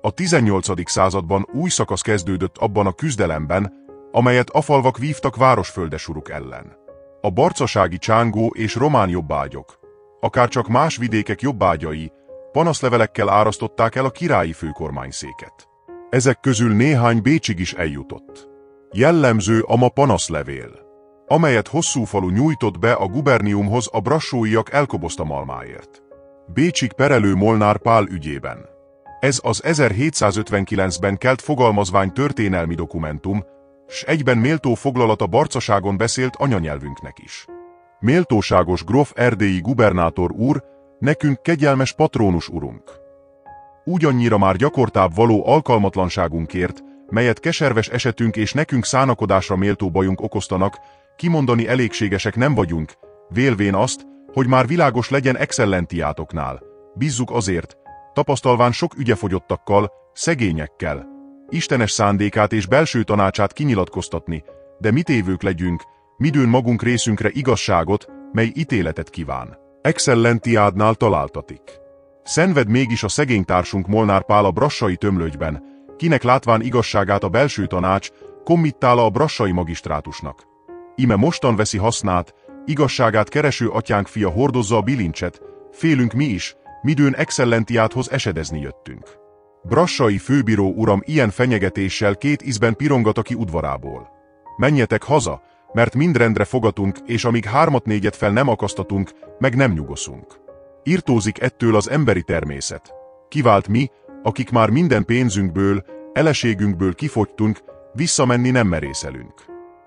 A 18. században új szakasz kezdődött abban a küzdelemben, amelyet a falvak vívtak városföldesuruk ellen. A barcasági csángó és román jobbágyok, akárcsak más vidékek jobbágyai, panaszlevelekkel árasztották el a királyi főkormányszéket. Ezek közül néhány Bécsig is eljutott. Jellemző a ma panaszlevél, amelyet Hosszúfalu nyújtott be a guberniumhoz a brassóiak elkobozta malmáért. Bécsig perelő Molnár Pál ügyében. Ez az 1759-ben kelt fogalmazvány történelmi dokumentum, s egyben méltó foglalat a barcaságon beszélt anyanyelvünknek is. Méltóságos gróf erdélyi gubernátor úr, nekünk kegyelmes patrónus urunk. Ugyannyira már gyakortább való alkalmatlanságunkért, melyet keserves esetünk és nekünk szánakodásra méltó bajunk okoztanak, kimondani elégségesek nem vagyunk, vélvén azt, hogy már világos legyen excellenciátoknál. Bízzuk azért, tapasztalván sok ügyefogyottakkal, szegényekkel, istenes szándékát és belső tanácsát kinyilatkoztatni, de mi tévők legyünk, midőn magunk részünkre igazságot, mely ítéletet kíván. Excellenciádnál találtatik. Szenved mégis a szegény társunk Molnár Pál a brassai tömlögyben, kinek látván igazságát a belső tanács, kommittála a brassai magisztrátusnak. Ime mostan veszi hasznát, igazságát kereső atyánk fia hordozza a bilincset, félünk mi is, midőn excellenciádhoz esedezni jöttünk. Brassai főbíró uram ilyen fenyegetéssel 2 ízben pirongata ki udvarából. Menjetek haza, mert mindrendre fogatunk, és amíg 3-4 fel nem akasztatunk, meg nem nyugoszunk. Irtózik ettől az emberi természet. Kivált mi, akik már minden pénzünkből, eleségünkből kifogytunk, visszamenni nem merészelünk.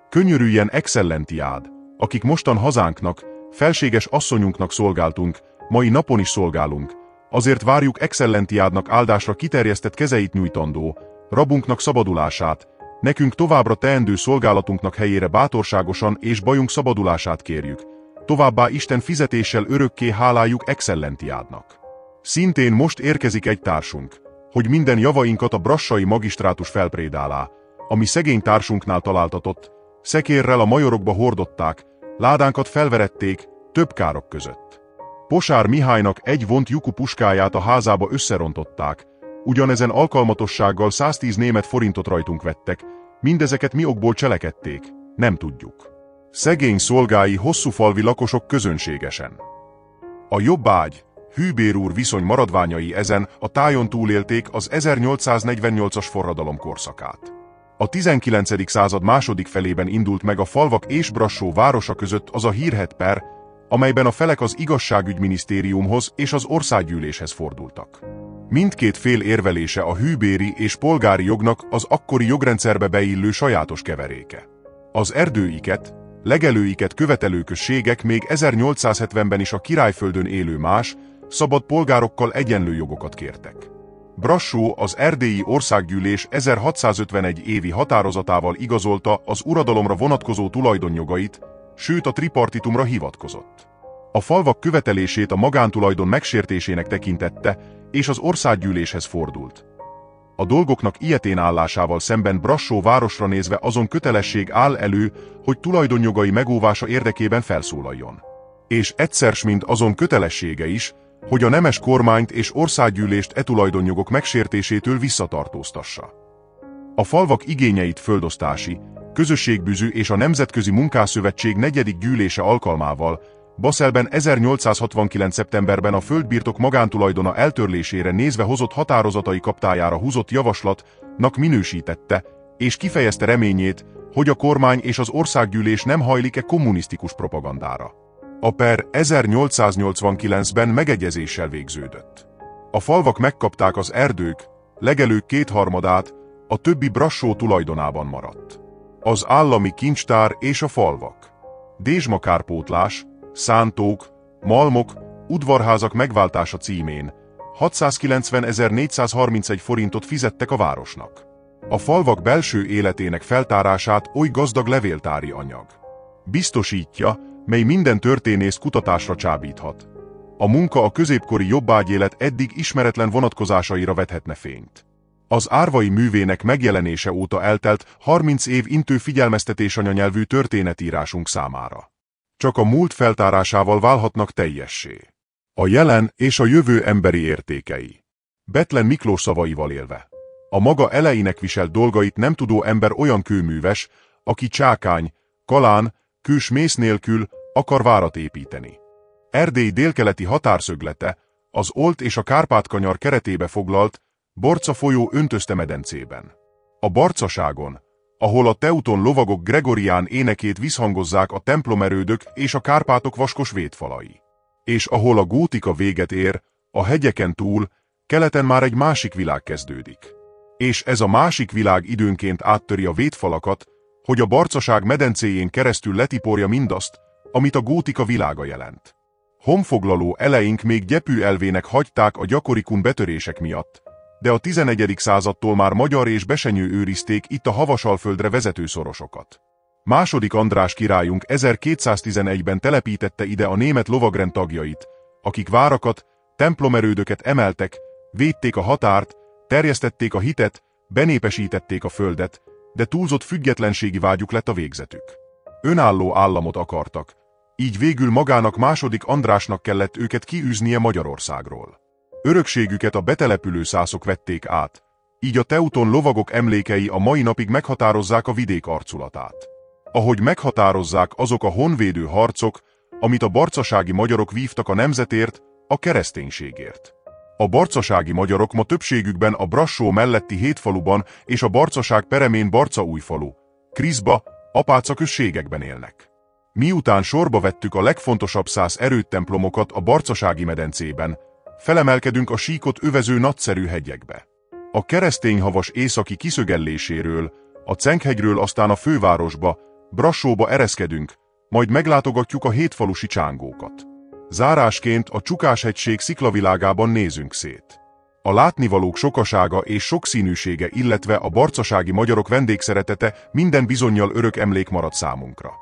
Könyörüljen excellenciád, akik mostan hazánknak, felséges asszonyunknak szolgáltunk, mai napon is szolgálunk, azért várjuk excellenciádnak áldásra kiterjesztett kezeit nyújtandó, rabunknak szabadulását, nekünk továbbra teendő szolgálatunknak helyére bátorságosan és bajunk szabadulását kérjük, továbbá Isten fizetéssel örökké háláljuk excellenciádnak. Szintén most érkezik egy társunk, hogy minden javainkat a brassai magisztrátus felprédálá, ami szegény társunknál találtatott, szekérrel a majorokba hordották, ládánkat felverették, több károk között. Posár Mihálynak egy vont lyukú puskáját a házába összerontották, ugyanezen alkalmatossággal 110 német forintot rajtunk vettek, mindezeket mi okból cselekedték, nem tudjuk. Szegény szolgái hosszúfalvi lakosok közönségesen. A jobbágy, Hűbér úr viszony maradványai ezen a tájon túlélték az 1848-as forradalom korszakát. A 19. század második felében indult meg a falvak és Brassó városa között az a hírhedt per, amelyben a felek az igazságügyminisztériumhoz és az országgyűléshez fordultak. Mindkét fél érvelése a hűbéri és polgári jognak az akkori jogrendszerbe beillő sajátos keveréke. Az erdőiket, legelőiket követelő községek még 1870-ben is a királyföldön élő más, szabad polgárokkal egyenlő jogokat kértek. Brassó az erdélyi országgyűlés 1651 évi határozatával igazolta az uradalomra vonatkozó tulajdonjogait, sőt a tripartitumra hivatkozott. A falvak követelését a magántulajdon megsértésének tekintette, és az országgyűléshez fordult. A dolgoknak ilyetén állásával szemben Brassó városra nézve azon kötelesség áll elő, hogy tulajdonjogai megóvása érdekében felszólaljon. És egyszer s mind azon kötelessége is, hogy a nemes kormányt és országgyűlést e tulajdonjogok megsértésétől visszatartóztassa. A falvak igényeit földosztási, közösségbűzű és a Nemzetközi Munkásszövetség 4. gyűlése alkalmával Basselben 1869. szeptemberben a földbirtok magántulajdona eltörlésére nézve hozott határozatai kaptályára húzott javaslatnak minősítette, és kifejezte reményét, hogy a kormány és az országgyűlés nem hajlik-e kommunisztikus propagandára. A per 1889-ben megegyezéssel végződött. A falvak megkapták az erdők, legelők 2/3, a többi Brassó tulajdonában maradt. Az állami kincstár és a falvak. Dézsmakárpótlás, szántók, malmok, udvarházak megváltása címén 690.431 forintot fizettek a városnak. A falvak belső életének feltárását oly gazdag levéltári anyag biztosítja, mely minden történész kutatásra csábíthat. A munka a középkori jobbágyélet eddig ismeretlen vonatkozásaira vethetne fényt. Az árvai művének megjelenése óta eltelt 30 év intő figyelmeztetés anyanyelvű történetírásunk számára. Csak a múlt feltárásával válhatnak teljessé a jelen és a jövő emberi értékei. Bethlen Miklós szavaival élve. A maga elejének viselt dolgait nem tudó ember olyan kőműves, aki csákány, kalán, kős mész nélkül akar várat építeni. Erdély délkeleti határszöglete, az Olt és a Kárpát-kanyar keretébe foglalt Barca folyó öntözte medencében. A Barcaságon, ahol a teuton lovagok gregorián énekét visszhangozzák a templomerődök és a Kárpátok vaskos védfalai. És ahol a gótika véget ér, a hegyeken túl, keleten már egy másik világ kezdődik. És ez a másik világ időnként áttöri a védfalakat, hogy a Barcaság medencéjén keresztül letiporja mindazt, amit a gótika világa jelent. Honfoglaló eleink még gyepű elvének hagyták a gyakorikun betörések miatt, de a 11. századtól már magyar és besenyő őrizték itt a Havasalföldre vezető szorosokat. II. András királyunk 1211-ben telepítette ide a német lovagrend tagjait, akik várakat, templomerődöket emeltek, védték a határt, terjesztették a hitet, benépesítették a földet, de túlzott függetlenségi vágyuk lett a végzetük. Önálló államot akartak, így végül magának II. Andrásnak kellett őket kiűznie Magyarországról. Örökségüket a betelepülő szászok vették át, így a teuton lovagok emlékei a mai napig meghatározzák a vidék arculatát. Ahogy meghatározzák azok a honvédő harcok, amit a barcasági magyarok vívtak a nemzetért, a kereszténységért. A barcasági magyarok ma többségükben a Brassó melletti Hétfaluban és a Barcaság peremén Barcaújfalu, Kriszba, Apáca községekben élnek. Miután sorba vettük a legfontosabb szász erődtemplomokat a Barcasági medencében, felemelkedünk a síkot övező nagyszerű hegyekbe. A keresztényhavas északi kiszögelléséről, a Cenkhegyről aztán a fővárosba, Brassóba ereszkedünk, majd meglátogatjuk a hétfalusi csángókat. Zárásként a Csukáshegység sziklavilágában nézünk szét. A látnivalók sokasága és sokszínűsége, illetve a barcasági magyarok vendégszeretete minden bizonnyal örök emlék marad számunkra.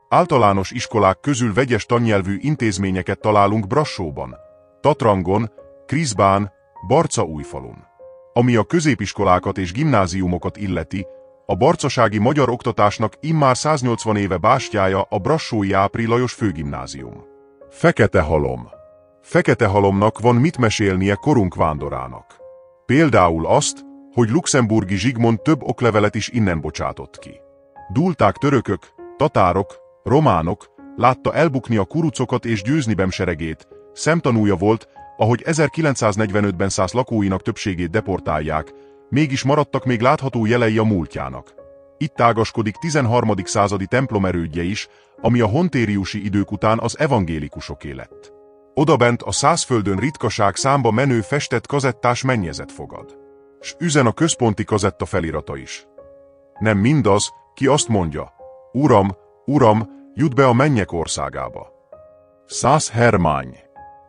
Általános iskolák közül vegyes tannyelvű intézményeket találunk Brassóban, Tatrangon, Kriszbán, Barcaújfalun. Ami a középiskolákat és gimnáziumokat illeti, a barcasági magyar oktatásnak immár 180 éve bástyája a brassói Ápri Lajos főgimnázium. Feketehalom. Feketehalomnak van mit mesélnie korunk vándorának. Például azt, hogy luxemburgi Zsigmond több oklevelet is innen bocsátott ki. Dúlták törökök, tatárok, románok, látta elbukni a kurucokat és győzni bemseregét, szemtanúja volt, ahogy 1945-ben szász lakóinak többségét deportálják, mégis maradtak még látható jelei a múltjának. Itt ágaskodik 13. századi templomerődje is, ami a hontériusi idők után az evangélikusoké lett. Odabent a Szászföldön ritkaság számba menő festett kazettás mennyezet fogad. S üzen a központi kazetta felirata is. Nem mindaz, ki azt mondja, Uram, Uram, jut be a mennyek országába. Szász Hermány.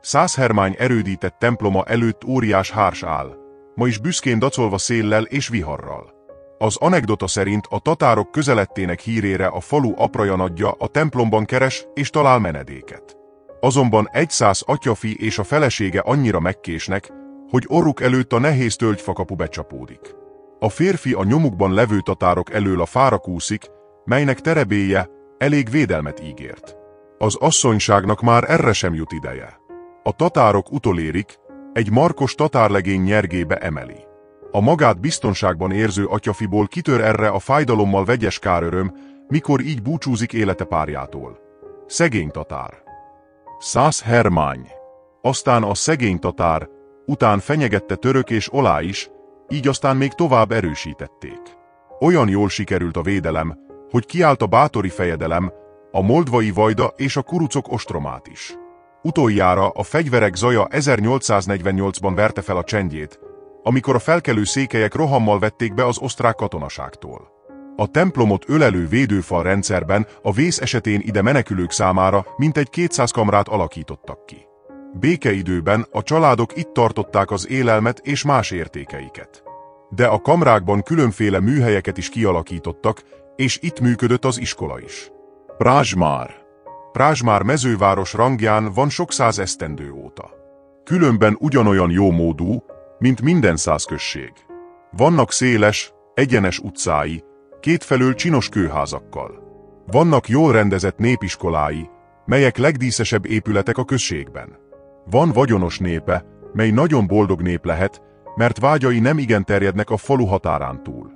Szászhermány erődített temploma előtt óriás hárs áll, ma is büszkén dacolva széllel és viharral. Az anekdota szerint a tatárok közeledtének hírére a falu aprajanadja a templomban keres és talál menedéket. Azonban egy szász atyafi és a felesége annyira megkésnek, hogy orruk előtt a nehéz tölgyfakapu becsapódik. A férfi a nyomukban levő tatárok elől a fára kúszik, melynek terebélye elég védelmet ígért. Az asszonyságnak már erre sem jut ideje. A tatárok utolérik, egy markos tatárlegény nyergébe emeli. A magát biztonságban érző atyafiból kitör erre a fájdalommal vegyes káröröm, mikor így búcsúzik élete párjától. Szegény tatár. Szászhermány. Aztán a szegény tatár, után fenyegette török és olá is, így aztán még tovább erősítették. Olyan jól sikerült a védelem, hogy kiállt a bátori fejedelem, a moldvai vajda és a kurucok ostromát is. Utoljára a fegyverek zaja 1848-ban verte fel a csendjét, amikor a felkelő székelyek rohammal vették be az osztrák katonaságtól. A templomot ölelő védőfal rendszerben a vész esetén ide menekülők számára mintegy 200 kamrát alakítottak ki. Békeidőben a családok itt tartották az élelmet és más értékeiket. De a kamrákban különféle műhelyeket is kialakítottak, és itt működött az iskola is. Prazsmár mezőváros rangján van sok száz esztendő óta. Különben ugyanolyan jómódú, mint minden százközség. Vannak széles, egyenes utcái, kétfelől csinos kőházakkal. Vannak jól rendezett népiskolái, melyek legdíszesebb épületek a községben. Van vagyonos népe, mely nagyon boldog nép lehet, mert vágyai nem igen terjednek a falu határán túl.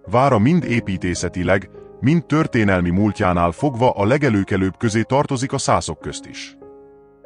Vára mind építészetileg, mind történelmi múltjánál fogva a legelőkelőbb közé tartozik a szászok közt is.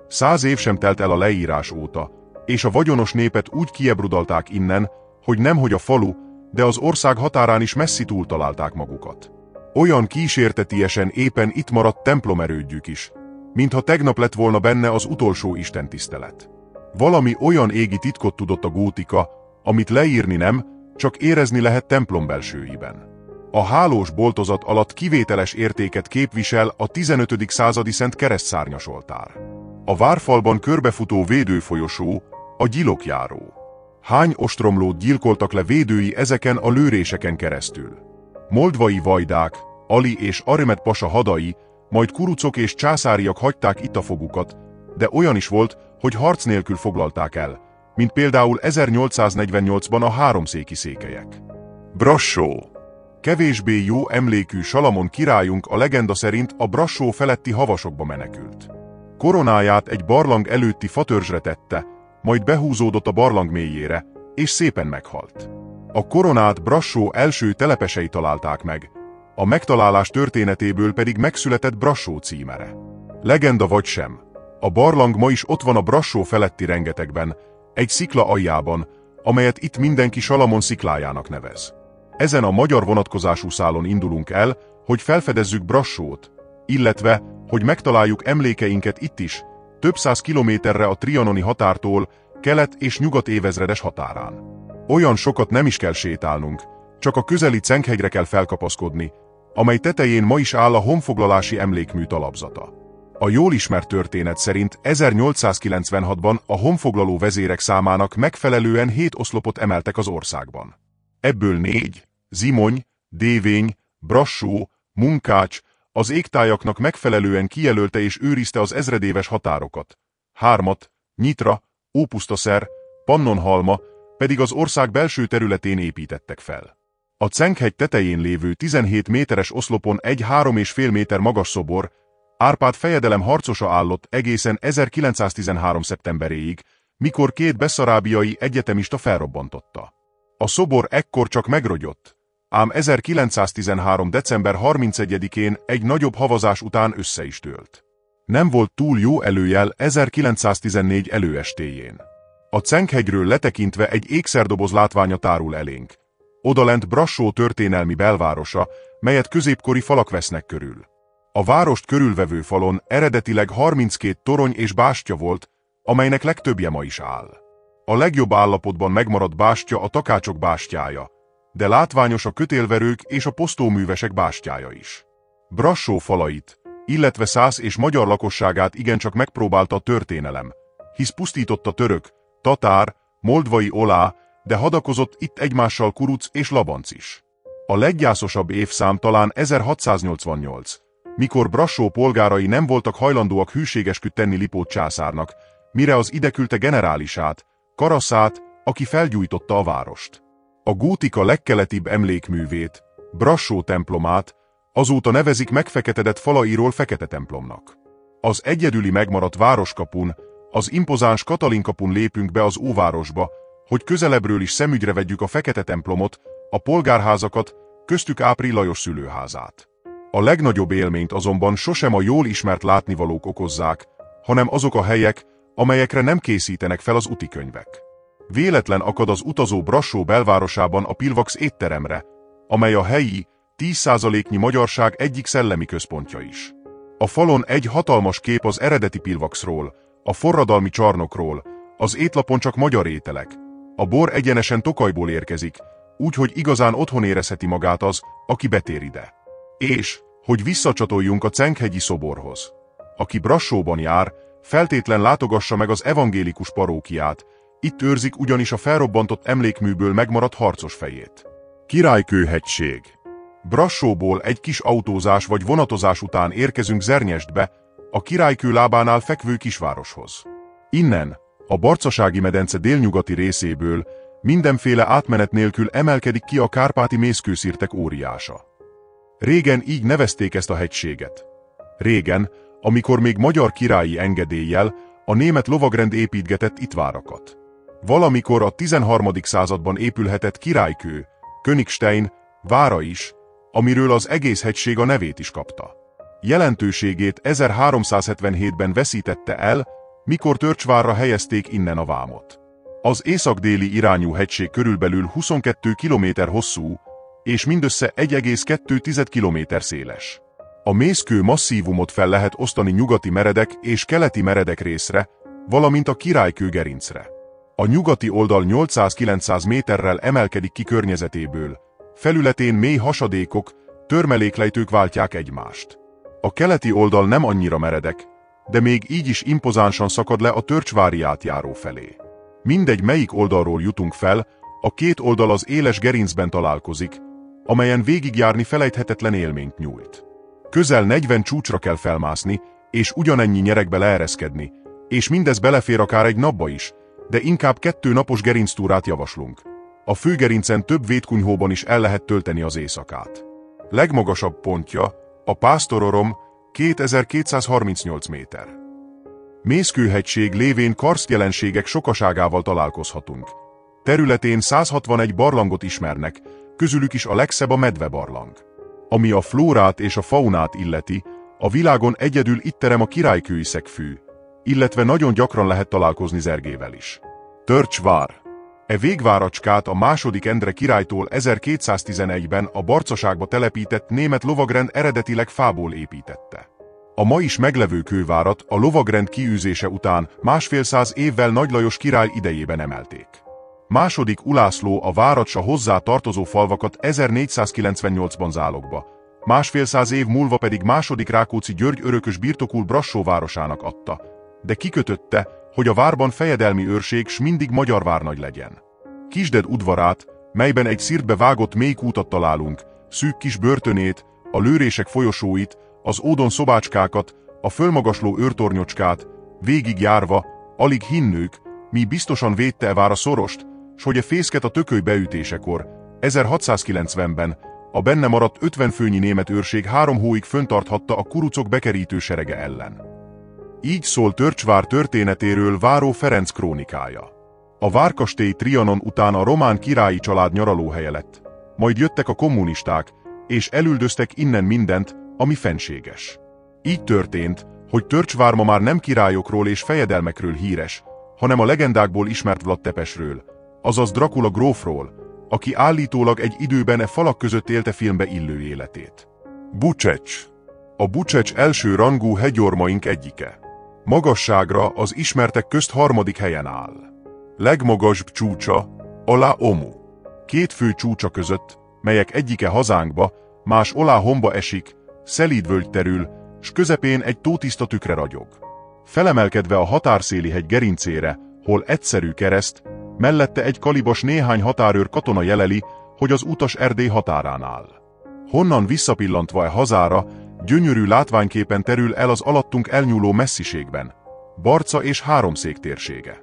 100 év sem telt el a leírás óta, és a vagyonos népet úgy kiebrudalták innen, hogy nemhogy a falu, de az ország határán is messzi túl találták magukat. Olyan kísértetiesen éppen itt maradt templomerődjük is, mintha tegnap lett volna benne az utolsó istentisztelet. Valami olyan égi titkot tudott a gótika, amit leírni nem, csak érezni lehet templom belsőiben. A hálós boltozat alatt kivételes értéket képvisel a 15. századi Szent Keresztszárnyas oltár. A várfalban körbefutó védőfolyosó, a gyilokjáró. Hány ostromlót gyilkoltak le védői ezeken a lőréseken keresztül? Moldvai vajdák, Ali és Aremet pasa hadai, majd kurucok és császáriak hagyták itt a fogukat, de olyan is volt, hogy harc nélkül foglalták el, mint például 1848-ban a háromszéki székelyek. Brassó. Kevésbé jó emlékű Salamon királyunk a legenda szerint a Brassó feletti havasokba menekült. Koronáját egy barlang előtti fatörzsre tette, majd behúzódott a barlang mélyére, és szépen meghalt. A koronát Brassó első telepesei találták meg, a megtalálás történetéből pedig megszületett Brassó címere. Legenda vagy sem, a barlang ma is ott van a Brassó feletti rengetegben, egy szikla aljában, amelyet itt mindenki Salamon sziklájának nevez. Ezen a magyar vonatkozású szálon indulunk el, hogy felfedezzük Brassót, illetve, hogy megtaláljuk emlékeinket itt is, több száz kilométerre a trianoni határtól, kelet és nyugat évezredes határán. Olyan sokat nem is kell sétálnunk, csak a közeli Cenkhegyre kell felkapaszkodni, amely tetején ma is áll a honfoglalási emlékmű talapzata. A jól ismert történet szerint 1896-ban a honfoglaló vezérek számának megfelelően 7 oszlopot emeltek az országban. Ebből 4, Zimony, Dévény, Brassó, Munkács, az égtájaknak megfelelően kijelölte és őrizte az ezredéves határokat. 3, Nyitra, Ópusztaszer, Pannonhalma pedig az ország belső területén építettek fel. A Cenkhegy tetején lévő 17 méteres oszlopon egy 3,5 méter magas szobor, Árpád fejedelem harcosa állott egészen 1913. szeptemberéig, mikor 2 beszarábiai egyetemista felrobbantotta. A szobor ekkor csak megrogyott, ám 1913. december 31-én egy nagyobb havazás után össze is dőlt. Nem volt túl jó előjel 1914 előestéjén. A Cenkhegyről letekintve egy ékszerdoboz látványa tárul elénk. Odalent Brassó történelmi belvárosa, melyet középkori falak vesznek körül. A várost körülvevő falon eredetileg 32 torony és bástya volt, amelynek legtöbbje ma is áll. A legjobb állapotban megmaradt bástya a takácsok bástyája, de látványos a kötélverők és a posztóművesek bástyája is. Brassó falait, illetve szász és magyar lakosságát igencsak megpróbálta a történelem, hisz pusztította török, tatár, moldvai olá, de hadakozott itt egymással kuruc és labanc is. A leggyászosabb évszám talán 1688, mikor Brassó polgárai nem voltak hajlandóak hűségesküt tenni Lipót császárnak, mire az ide küldte generálisát, Karaszát, aki felgyújtotta a várost. A gótika legkeletibb emlékművét, Brassó templomát, azóta nevezik megfeketedett falairól Fekete templomnak. Az egyedüli megmaradt városkapun, az impozáns Katalinkapun lépünk be az óvárosba, hogy közelebbről is szemügyre vegyük a Fekete templomot, a polgárházakat, köztük Ápri Lajos szülőházát. A legnagyobb élményt azonban sosem a jól ismert látnivalók okozzák, hanem azok a helyek, amelyekre nem készítenek fel az utikönyvek. Véletlen akad az utazó Brassó belvárosában a Pilvax étteremre, amely a helyi, 10%-nyi magyarság egyik szellemi központja is. A falon egy hatalmas kép az eredeti Pilvaxról, a forradalmi csarnokról, az étlapon csak magyar ételek. A bor egyenesen Tokajból érkezik, úgyhogy igazán otthon érezheti magát az, aki betér ide. És, hogy visszacsatoljunk a Cenkhegyi szoborhoz. Aki Brassóban jár, feltétlen látogassa meg az evangélikus parókiát, itt őrzik ugyanis a felrobbantott emlékműből megmaradt harcos fejét. Királykő-hegység. Brassóból egy kis autózás vagy vonatozás után érkezünk Zernyestbe, a Királykő lábánál fekvő kisvároshoz. Innen, a Barcasági medence délnyugati részéből mindenféle átmenet nélkül emelkedik ki a kárpáti mészkőszirtek óriása. Régen így nevezték ezt a hegységet. Régen, amikor még magyar királyi engedéllyel, a német lovagrend építgetett itt várakat. Valamikor a 13. században épülhetett Királykő, Königstein vára is, amiről az egész hegység a nevét is kapta. Jelentőségét 1377-ben veszítette el, mikor Törcsvárra helyezték innen a vámot. Az észak-déli irányú hegység körülbelül 22 km hosszú, és mindössze 1,2 km széles. A mészkő masszívumot fel lehet osztani nyugati meredek és keleti meredek részre, valamint a Királykő gerincre. A nyugati oldal 800-900 méterrel emelkedik ki környezetéből, felületén mély hasadékok, törmeléklejtők váltják egymást. A keleti oldal nem annyira meredek, de még így is impozánsan szakad le a Törcsvári átjáró felé. Mindegy melyik oldalról jutunk fel, a két oldal az éles gerincben találkozik, amelyen végigjárni felejthetetlen élményt nyújt. Közel 40 csúcsra kell felmászni, és ugyanennyi nyeregbe leereszkedni, és mindez belefér akár egy napba is, de inkább 2 napos gerinctúrát javaslunk. A főgerincen több védkunyhóban is el lehet tölteni az éjszakát. Legmagasabb pontja, a Pásztororom, 2238 méter. Mészkőhegység lévén karsztjelenségek sokaságával találkozhatunk. Területén 161 barlangot ismernek, közülük is a legszebb a medvebarlang. Ami a flórát és a faunát illeti, a világon egyedül itt terem a királykői szegfű, illetve nagyon gyakran lehet találkozni zergével is. Törcsvár. E végváracskát a II. Endre királytól 1211-ben a Barcaságba telepített német lovagrend eredetileg fából építette. A ma is meglevő kővárat a lovagrend kiűzése után 150 évvel Nagy Lajos király idejében emelték. II. Ulászló a várat a hozzá tartozó falvakat 1498-ban zálogba, 150 év múlva pedig II. Rákóczi György örökös birtokul Brassó városának adta, de kikötötte, hogy a várban fejedelmi őrség s mindig magyar várnagy legyen. Kisded udvarát, melyben egy szirtbe vágott mély kútat találunk, szűk kis börtönét, a lőrések folyosóit, az ódon szobácskákat, a fölmagasló őrtornyocskát, végigjárva, alig hinnők, mi biztosan védte e vár a szorost, s hogy a fészket a tököly beütésekor, 1690-ben, a benne maradt 50 főnyi német őrség 3 hóig föntarthatta a kurucok bekerítő serege ellen. Így szól Törcsvár történetéről Váró Ferenc krónikája. A várkastély Trianon után a román királyi család nyaralóhelye lett, majd jöttek a kommunisták, és elüldöztek innen mindent, ami fenséges. Így történt, hogy Törcsvár ma már nem királyokról és fejedelmekről híres, hanem a legendákból ismert Vlad Tepesről, azaz Dracula grófról, aki állítólag egy időben e falak között élte filmbe illő életét. Bucsecs. A Bucsecs első rangú hegyormaink egyike. Magasságra az ismertek közt 3. helyen áll. Legmagasabb csúcsa, Olá Omu. 2 fő csúcsa között, melyek egyike hazánkba, más Olá homba esik, szelíd völgy terül, s közepén egy tótiszta tükre ragyog. Felemelkedve a határszéli hegy gerincére, hol egyszerű kereszt, mellette egy kalibos néhány határőr katona jeleli, hogy az utas Erdély határán áll. Honnan visszapillantva hazára, gyönyörű látványképen terül el az alattunk elnyúló messziségben, Barca és Háromszék térsége.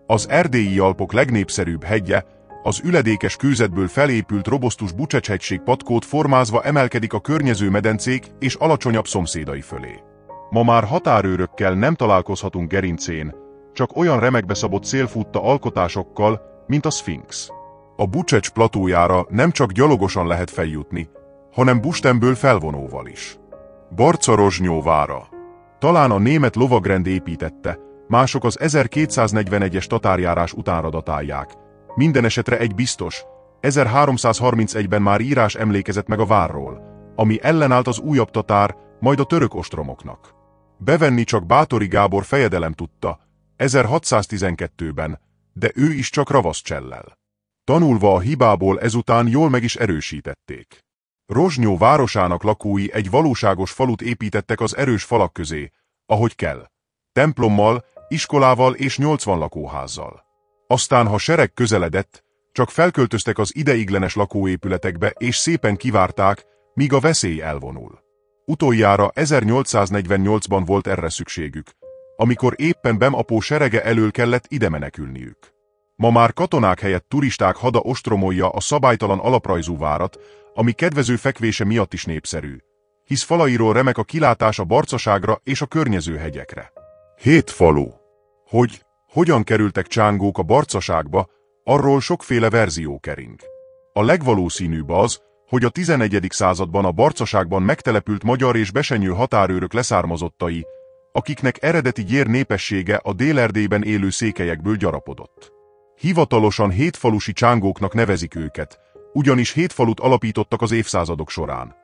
Az erdélyi Alpok legnépszerűbb hegye, az üledékes kőzetből felépült robosztus Bucsecs-hegység patkót formázva emelkedik a környező medencék és alacsonyabb szomszédai fölé. Ma már határőrökkel nem találkozhatunk gerincén, csak olyan remekbe szabott szélfutta alkotásokkal, mint a Szfinx. A Bucsecs platójára nem csak gyalogosan lehet feljutni, hanem Bustenből felvonóval is. Barca-Rozsnyó vára. Talán a német lovagrend építette, mások az 1241-es tatárjárás utánra datálják. Minden esetre egy biztos, 1331-ben már írás emlékezett meg a várról, ami ellenállt az újabb tatár, majd a török ostromoknak. Bevenni csak Báthori Gábor fejedelem tudta, 1612-ben, de ő is csak ravaszcsellel. Tanulva a hibából ezután jól meg is erősítették. Rozsnyó városának lakói egy valóságos falut építettek az erős falak közé, ahogy kell. Templommal, iskolával és 80 lakóházzal. Aztán, ha sereg közeledett, csak felköltöztek az ideiglenes lakóépületekbe és szépen kivárták, míg a veszély elvonul. Utoljára 1848-ban volt erre szükségük, amikor éppen Bem-apó serege elől kellett ide menekülniük. Ma már katonák helyett turisták hada ostromolja a szabálytalan alaprajzú várat, ami kedvező fekvése miatt is népszerű, hisz falairól remek a kilátás a Barcaságra és a környező hegyekre. 7 falu. Hogyan kerültek csángók a Barcaságba, arról sokféle verzió kering. A legvalószínűbb az, hogy a 11. században a Barcaságban megtelepült magyar és besenyő határőrök leszármazottai, akiknek eredeti gyér népessége a Dél-Erdélyben élő székelyekből gyarapodott. Hivatalosan 7 falusi csángóknak nevezik őket, ugyanis 7 falut alapítottak az évszázadok során.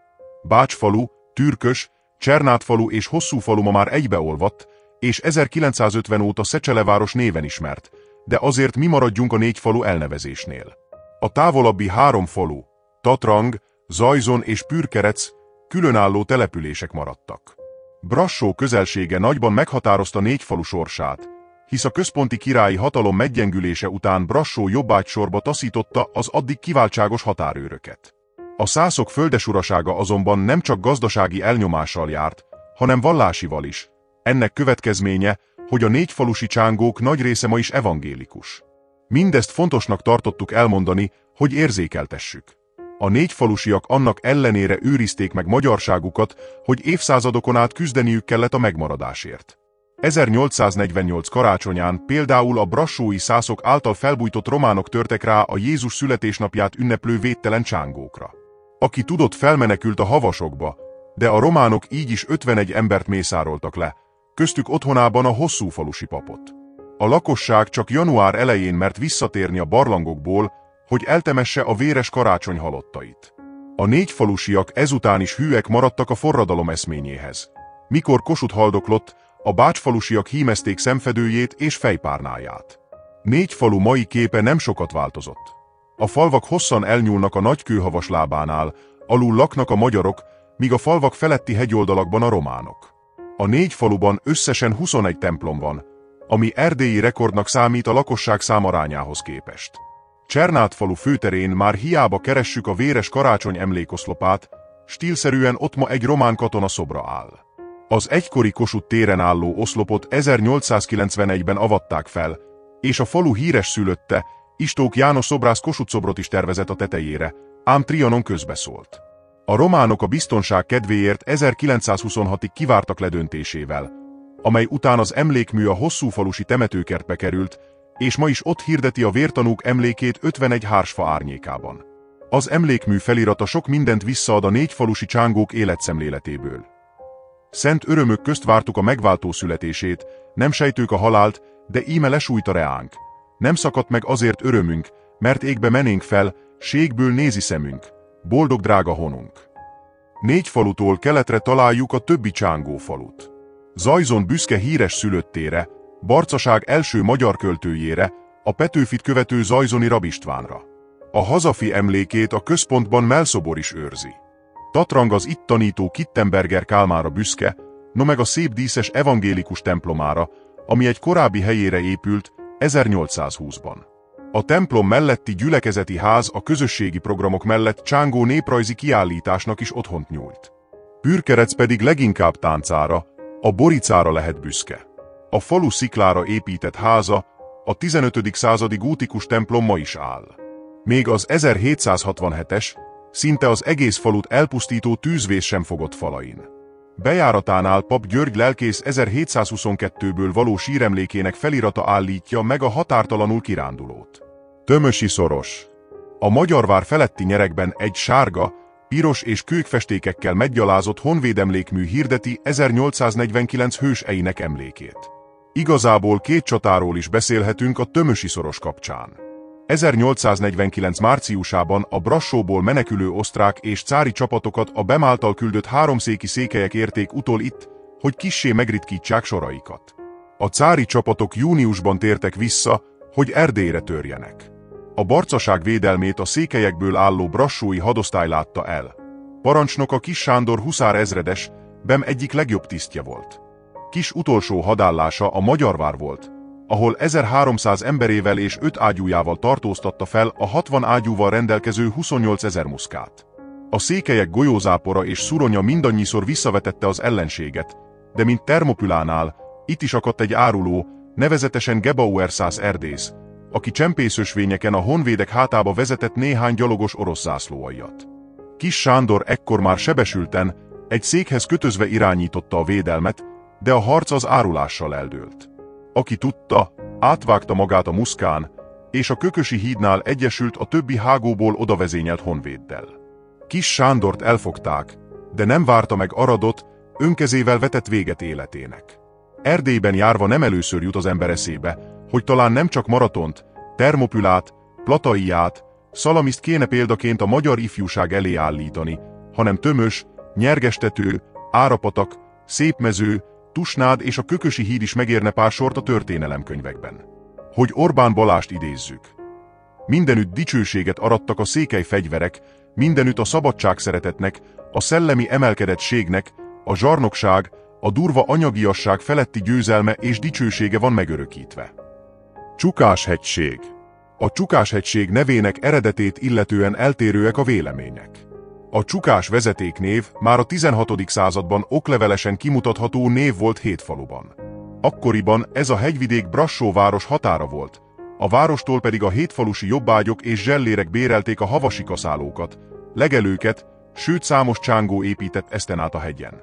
Bács-falu, Türkös, Csernát-falu és Hosszú-falu ma már egybeolvadt, és 1950 óta Szecseleváros néven ismert, de azért mi maradjunk a 4 falu elnevezésnél. A távolabbi 3 falu, Tatrang, Zajzon és Pürkerec különálló települések maradtak. Brassó közelsége nagyban meghatározta 4 falu sorsát, hisz a központi királyi hatalom meggyengülése után Brassó jobbágysorba taszította az addig kiváltságos határőröket. A szászok földesurasága azonban nem csak gazdasági elnyomással járt, hanem vallásival is. Ennek következménye, hogy a 4 falusi csángók nagy része ma is evangélikus. Mindezt fontosnak tartottuk elmondani, hogy érzékeltessük. A 4 falusiak annak ellenére őrizték meg magyarságukat, hogy évszázadokon át küzdeniük kellett a megmaradásért. 1848 karácsonyán például a brassói szászok által felbújtott románok törtek rá a Jézus születésnapját ünneplő védtelen csángókra. Aki tudott, felmenekült a havasokba, de a románok így is 51 embert mészároltak le, köztük otthonában a Hosszúfalusi papot. A lakosság csak január elején mert visszatérni a barlangokból, hogy eltemesse a véres karácsony halottait. A 4 falusiak ezután is hűek maradtak a forradalom eszményéhez. Mikor Kossuth haldoklott, a bácsfalusiak hímezték szemfedőjét és fejpárnáját. 4 falu mai képe nem sokat változott. A falvak hosszan elnyúlnak a Nagykőhavas lábánál, alul laknak a magyarok, míg a falvak feletti hegyoldalakban a románok. A 4 faluban összesen 21 templom van, ami erdélyi rekordnak számít a lakosság számarányához képest. Csernát-falu főterén már hiába keressük a véres karácsony emlékoszlopát, stílszerűen ott ma egy román katona szobra áll. Az egykori Kossuth téren álló oszlopot 1891-ben avatták fel, és a falu híres szülötte, Istók János szobrász Kossuth szobrot is tervezett a tetejére, ám Trianon közbeszólt. A románok a biztonság kedvéért 1926-ig kivártak ledöntésével, amely után az emlékmű a Hosszúfalusi temetőkertbe került, és ma is ott hirdeti a vértanúk emlékét 51 hársfa árnyékában. Az emlékmű felirata sok mindent visszaad a 4 falusi csángók életszemléletéből. Szent örömök közt vártuk a megváltó születését, nem sejtők a halált, de íme lesújt a reánk. Nem szakadt meg azért örömünk, mert égbe menénk fel, ségből nézi szemünk. Boldog drága honunk. 4 falutól keletre találjuk a többi csángó falut. Zajzon büszke híres szülöttére, Barcaság első magyar költőjére, a Petőfit követő zajzoni Rab Istvánra. A hazafi emlékét a központban mellszobor is őrzi. Tatrang az itt tanító Kittenberger Kálmánra büszke, no meg a szép díszes evangélikus templomára, ami egy korábbi helyére épült 1820-ban. A templom melletti gyülekezeti ház a közösségi programok mellett csángó néprajzi kiállításnak is otthont nyújt. Pürkerec pedig leginkább táncára, a boricára lehet büszke. A falu sziklára épített háza, a 15. századi gótikus templom ma is áll. Még az 1767-es, szinte az egész falut elpusztító tűzvész sem fogott falain. Bejáratánál Pap György lelkész 1722-ből való síremlékének felirata állítja meg a határtalanul kirándulót. Tömösi Szoros. A Magyarvár feletti nyeregben egy sárga, piros és kők festékekkel meggyalázott honvédemlékmű hirdeti 1849 hőseinek emlékét. Igazából két csatáról is beszélhetünk a Tömösi Szoros kapcsán. 1849 márciusában a Brassóból menekülő osztrák és cári csapatokat a Bem által küldött háromszéki székelyek érték utol itt, hogy kissé megritkítsák soraikat. A cári csapatok júniusban tértek vissza, hogy Erdélyre törjenek. A barcaság védelmét a székelyekből álló brassói hadosztály látta el. Parancsnoka Kiss Sándor huszárezredes, Bem egyik legjobb tisztje volt. Kiss utolsó hadállása a Magyarvár volt, ahol 1300 emberével és 5 ágyújával tartóztatta fel a 60 ágyúval rendelkező 28 000 muszkát. A székelyek golyózápora és szuronya mindannyiszor visszavetette az ellenséget, de mint Termopülánál, itt is akadt egy áruló, nevezetesen Gebauer-Szász erdész, aki csempészösvényeken a honvédek hátába vezetett néhány gyalogos orosz zászlóaljat. Kiss Sándor ekkor már sebesülten, egy székhez kötözve irányította a védelmet, de a harc az árulással eldőlt. Aki tudta, átvágta magát a muszkán, és a Kökösi hídnál egyesült a többi hágóból odavezényelt honvéddel. Kiss Sándort elfogták, de nem várta meg Aradot, önkezével vetett véget életének. Erdélyben járva nem először jut az ember eszébe, hogy talán nem csak Maratont, Termopülát, Plataiát, Szalamiszt kéne példaként a magyar ifjúság elé állítani, hanem Tömös, Nyergestető, Árapatak, Szépmező, Tusnád és a Kökösi híd is megérne pár sort a történelemkönyvekben. Hogy Orbán Balást idézzük. Mindenütt dicsőséget arattak a székely fegyverek, mindenütt a szabadság szeretetnek, a szellemi emelkedettségnek, a zsarnokság, a durva anyagiasság feletti győzelme és dicsősége van megörökítve. Csukás-hegység. A Csukás-hegység nevének eredetét illetően eltérőek a vélemények. A Csukás vezetéknév már a 16. században oklevelesen kimutatható név volt Hétfaluban. Akkoriban ez a hegyvidék Brassó város határa volt, a várostól pedig a hétfalusi jobbágyok és zsellérek bérelték a havasi kaszálókat, legelőket, sőt számos csángó épített ezen át a hegyen.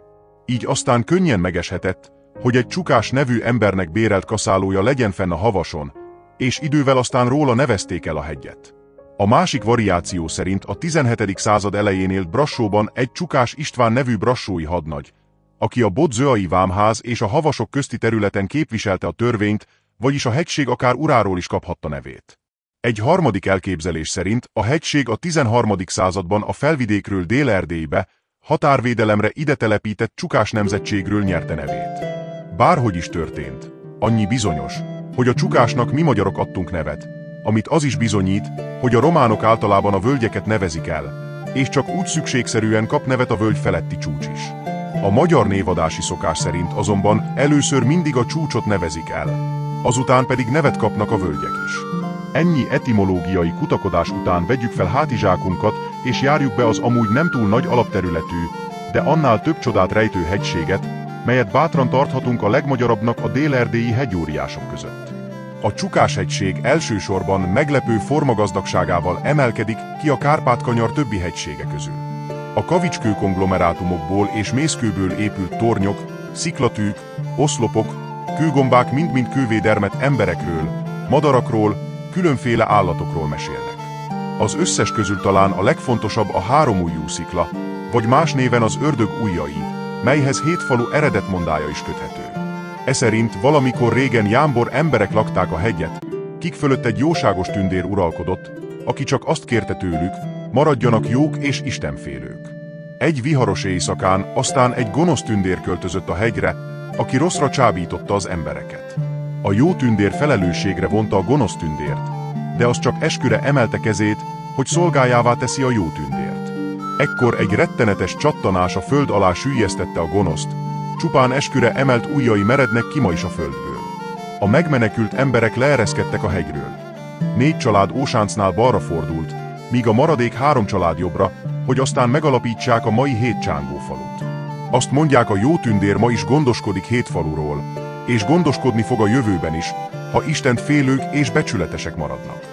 Így aztán könnyen megeshetett, hogy egy Csukás nevű embernek bérelt kaszálója legyen fenn a havason, és idővel aztán róla nevezték el a hegyet. A másik variáció szerint a 17. század elején élt Brassóban egy Csukás István nevű brassói hadnagy, aki a Bodzöai vámház és a havasok közti területen képviselte a törvényt, vagyis a hegység akár uráról is kaphatta nevét. Egy harmadik elképzelés szerint a hegység a 13. században a felvidékről Dél-Erdélybe, határvédelemre ide telepített Csukás nemzetségről nyerte nevét. Bárhogy is történt, annyi bizonyos, hogy a Csukásnak mi magyarok adtunk nevet, amit az is bizonyít, hogy a románok általában a völgyeket nevezik el, és csak úgy szükségszerűen kap nevet a völgy feletti csúcs is. A magyar névadási szokás szerint azonban először mindig a csúcsot nevezik el, azután pedig nevet kapnak a völgyek is. Ennyi etimológiai kutakodás után vegyük fel hátizsákunkat, és járjuk be az amúgy nem túl nagy alapterületű, de annál több csodát rejtő hegységet, melyet bátran tarthatunk a legmagyarabbnak a dél-erdélyi hegyóriások között. A Csukás-hegység elsősorban meglepő formagazdagságával emelkedik ki a Kárpát-kanyar többi hegysége közül. A kavicskő konglomerátumokból és mészkőből épült tornyok, sziklatűk, oszlopok, kőgombák mind-mind kővédermet emberekről, madarakról, különféle állatokról mesélnek. Az összes közül talán a legfontosabb a háromujjú szikla, vagy más néven az ördög ujjai, melyhez Hétfalu eredetmondája is köthető. Eszerint valamikor régen jámbor emberek lakták a hegyet, kik fölött egy jóságos tündér uralkodott, aki csak azt kérte tőlük, maradjanak jók és istenfélők. Egy viharos éjszakán aztán egy gonosz tündér költözött a hegyre, aki rosszra csábította az embereket. A jó tündér felelősségre vonta a gonosz tündért, de az csak esküre emelte kezét, hogy szolgájává teszi a jó tündért. Ekkor egy rettenetes csattanás a föld alá süllyesztette a gonoszt, csupán esküre emelt ujjai merednek ki ma is a földből. A megmenekült emberek leereszkedtek a hegyről. 4 család Ósáncnál balra fordult, míg a maradék 3 család jobbra, hogy aztán megalapítsák a mai 7 csángófalut. Azt mondják, a jó tündér ma is gondoskodik 7 faluról, és gondoskodni fog a jövőben is, ha Istent félők és becsületesek maradnak.